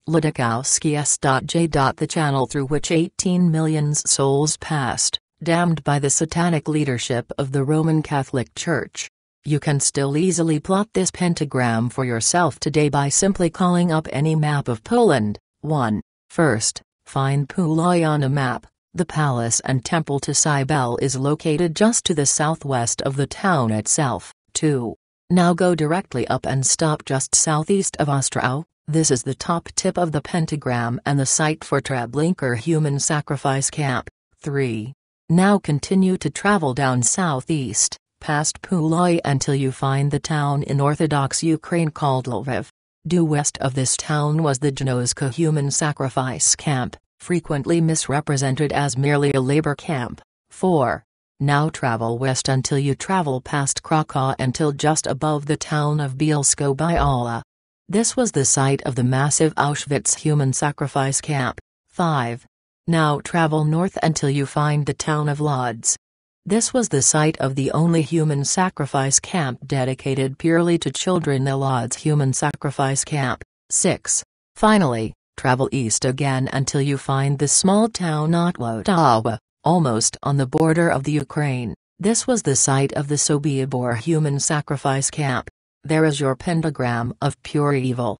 Lidikowski S.J. The channel through which 18 million souls passed, damned by the satanic leadership of the Roman Catholic Church. You can still easily plot this pentagram for yourself today by simply calling up any map of Poland. 1. First, find Puławy on a map. The palace and temple to Cybele is located just to the southwest of the town itself. 2. Now go directly up and stop just southeast of Ostrów. This is the top tip of the pentagram and the site for Treblinka human sacrifice camp. 3. Now continue to travel down southeast, past Puławy until you find the town in Orthodox Ukraine called Lviv. Due west of this town was the Janowska human sacrifice camp, frequently misrepresented as merely a labor camp. 4. Now travel west until you travel past Kraków until just above the town of Bielsko-Biała. This was the site of the massive Auschwitz human sacrifice camp. 5. Now travel north until you find the town of Lodz. This was the site of the only human sacrifice camp dedicated purely to children, the Lodz human sacrifice camp. 6. Finally, travel east again until you find the small town Otwotawa, almost on the border of the Ukraine. This was the site of the Sobibor human sacrifice camp. There is your pentagram of pure evil.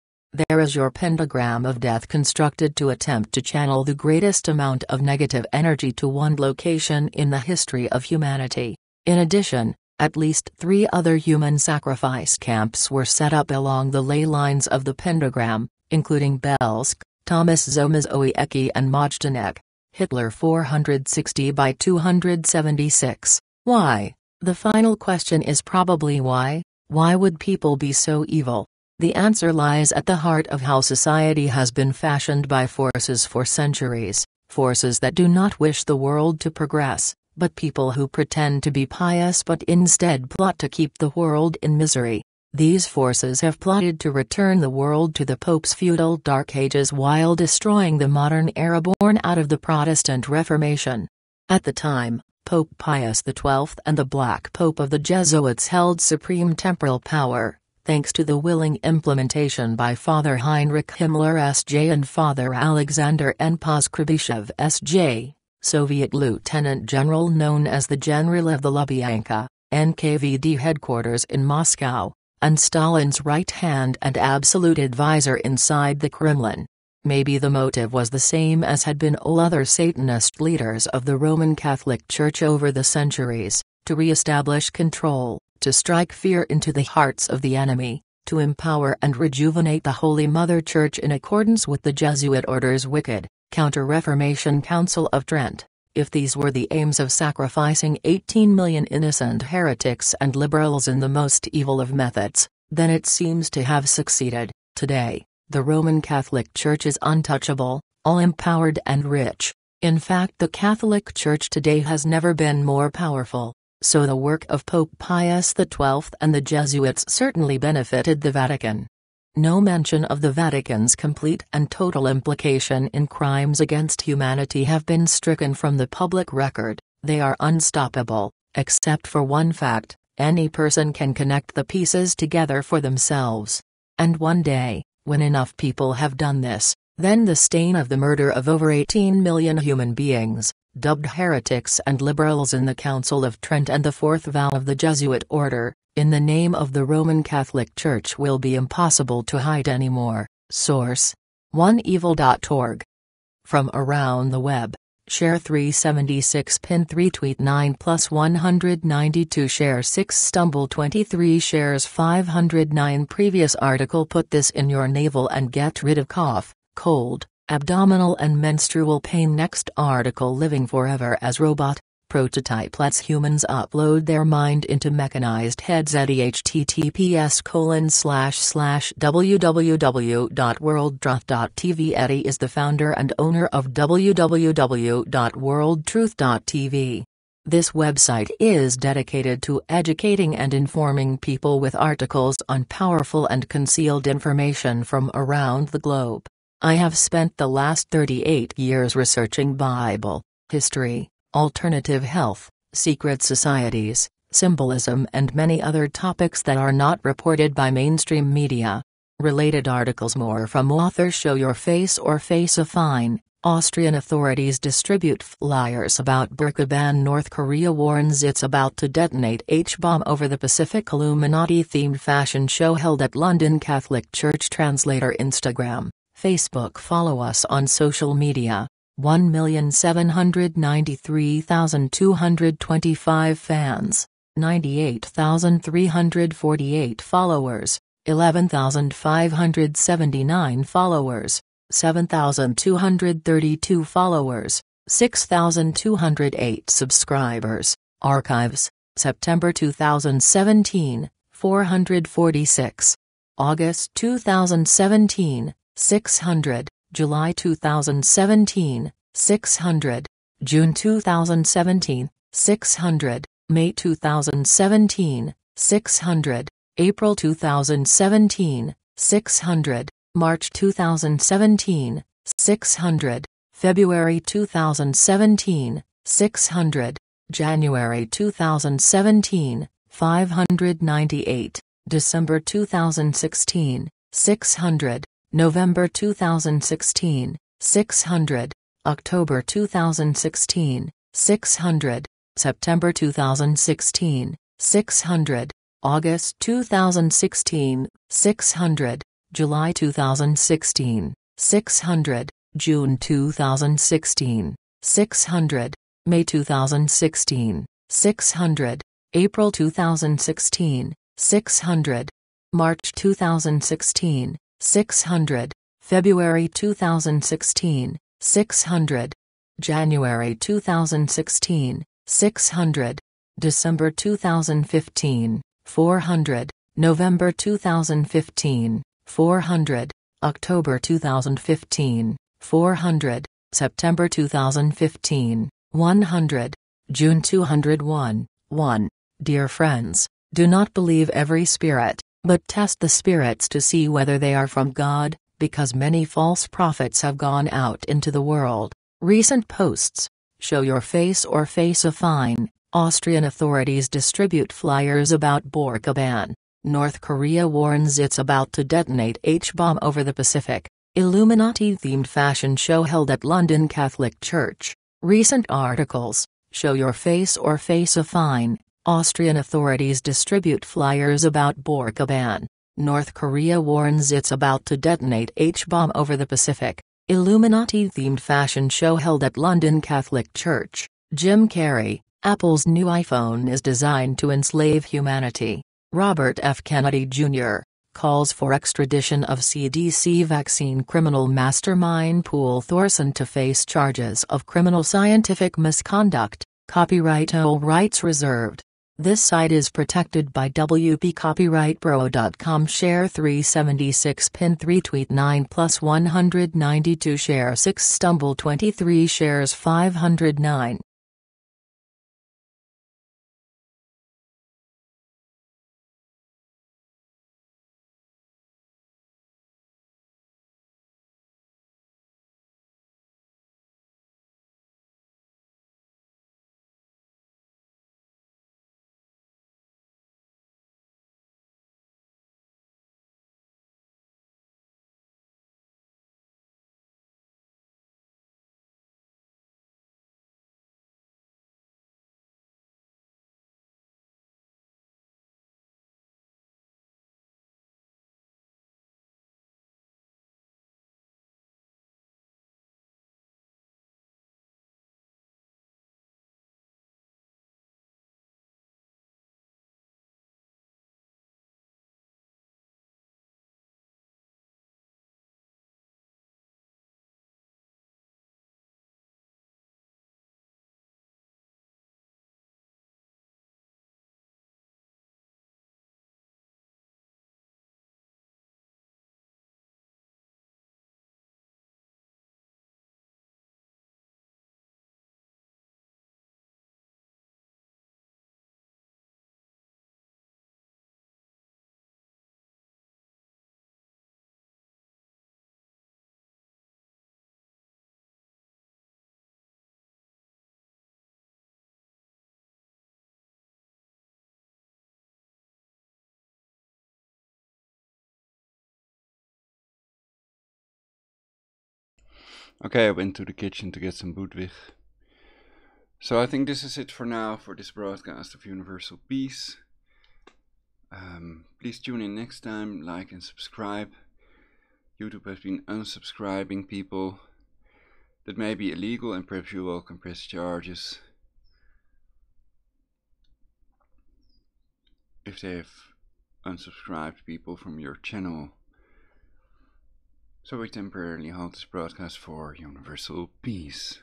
There is your pentagram of death constructed to attempt to channel the greatest amount of negative energy to one location in the history of humanity. In addition, at least 3 other human sacrifice camps were set up along the ley lines of the pentagram, including Belsk, Thomas Zomazowiecki and Mijdrecht. Hitler 460 by 276. Why? The final question is probably why? Why would people be so evil? The answer lies at the heart of how society has been fashioned by forces for centuries, forces that do not wish the world to progress, but people who pretend to be pious but instead plot to keep the world in misery. These forces have plotted to return the world to the Pope's feudal Dark Ages while destroying the modern era born out of the Protestant Reformation. At the time, Pope Pius XII and the Black Pope of the Jesuits held supreme temporal power, thanks to the willing implementation by Father Heinrich Himmler S.J. and Father Alexander N. Poskrebyshev S.J., Soviet Lieutenant General known as the General of the Lubyanka, NKVD headquarters in Moscow, and Stalin's right hand and absolute advisor inside the Kremlin. Maybe the motive was the same as had been all other Satanist leaders of the Roman Catholic Church over the centuries, to re-establish control, to strike fear into the hearts of the enemy, to empower and rejuvenate the Holy Mother Church in accordance with the Jesuit order's wicked, Counter-Reformation Council of Trent. If these were the aims of sacrificing 18 million innocent heretics and liberals in the most evil of methods, then it seems to have succeeded. Today, the Roman Catholic Church is untouchable, all-empowered and rich. In fact, the Catholic Church today has never been more powerful. So the work of Pope Pius XII and the Jesuits certainly benefited the Vatican. No mention of the Vatican's complete and total implication in crimes against humanity have been stricken from the public record. They are unstoppable, except for one fact: any person can connect the pieces together for themselves. And one day, when enough people have done this, then the stain of the murder of over 18 million human beings, dubbed heretics and liberals in the Council of Trent and the fourth vow of the Jesuit order, in the name of the Roman Catholic Church will be impossible to hide anymore. Source: oneevil.org. From around the web, share 376 pin 3 tweet 9 plus 192 share 6 stumble 23 shares 509 previous article put this in your navel and get rid of cough, cold, abdominal and menstrual pain. Next article living forever as robot. Prototype lets humans upload their mind into mechanized heads at https://www.worldtruth.tv. Eddie is the founder and owner of www.worldtruth.tv. This website is dedicated to educating and informing people with articles on powerful and concealed information from around the globe. I have spent the last 38 years researching Bible, history, alternative health, secret societies, symbolism and many other topics that are not reported by mainstream media. Related articles more from authors show your face or face a fine. Austrian authorities distribute flyers about burqa ban. North Korea warns it's about to detonate H-bomb over the Pacific. Illuminati-themed fashion show held at London Catholic Church. Translator. Instagram, Facebook. Follow us on social media. 1,793,225 fans, 98,348 followers, 11,579 followers, 7,232 followers, 6,208 subscribers. Archives: September 2017, 446. August 2017, 600. July 2017, 600. June 2017, 600. May 2017, 600. April 2017, 600. March 2017, 600. February 2017, 600. January 2017, 598. December 2016, 600. November 2016, 600. October 2016, 600. September 2016, 600. August 2016, 600. July 2016, 600. June 2016, 600. May 2016, 600. April 2016, 600. March 2016, 600. February 2016, 600. January 2016, 600. December 2015, 400, November 2015, 400, October 2015, 400, September 2015, 100, June 201, 1. Dear friends, do not believe every spirit, but test the spirits to see whether they are from God, because many false prophets have gone out into the world. Recent posts. Show your face or face a fine. Austrian authorities distribute flyers about burqa ban. North Korea warns it's about to detonate H-bomb over the Pacific. Illuminati-themed fashion show held at London Catholic Church. Recent articles. Show your face or face a fine. Austrian authorities distribute flyers about burqa ban. North Korea warns it's about to detonate H-bomb over the Pacific. Illuminati-themed fashion show held at London Catholic Church. Jim Carrey, Apple's new iPhone is designed to enslave humanity. Robert F. Kennedy Jr. calls for extradition of CDC vaccine criminal mastermind Poul Thorsen to face charges of criminal scientific misconduct. Copyright all rights reserved. This site is protected by wpcopyrightpro.com. Share 376 pin 3 tweet 9 plus 192 share 6 stumble 23 shares 509. Okay, I went to the kitchen to get some Budwig. So I think this is it for now for this broadcast of Universal Peace. Please tune in next time, like and subscribe. YouTube has been unsubscribing people. That may be illegal and perhaps you will press charges if they have unsubscribed people from your channel. So we temporarily halt this broadcast for Universal Peace.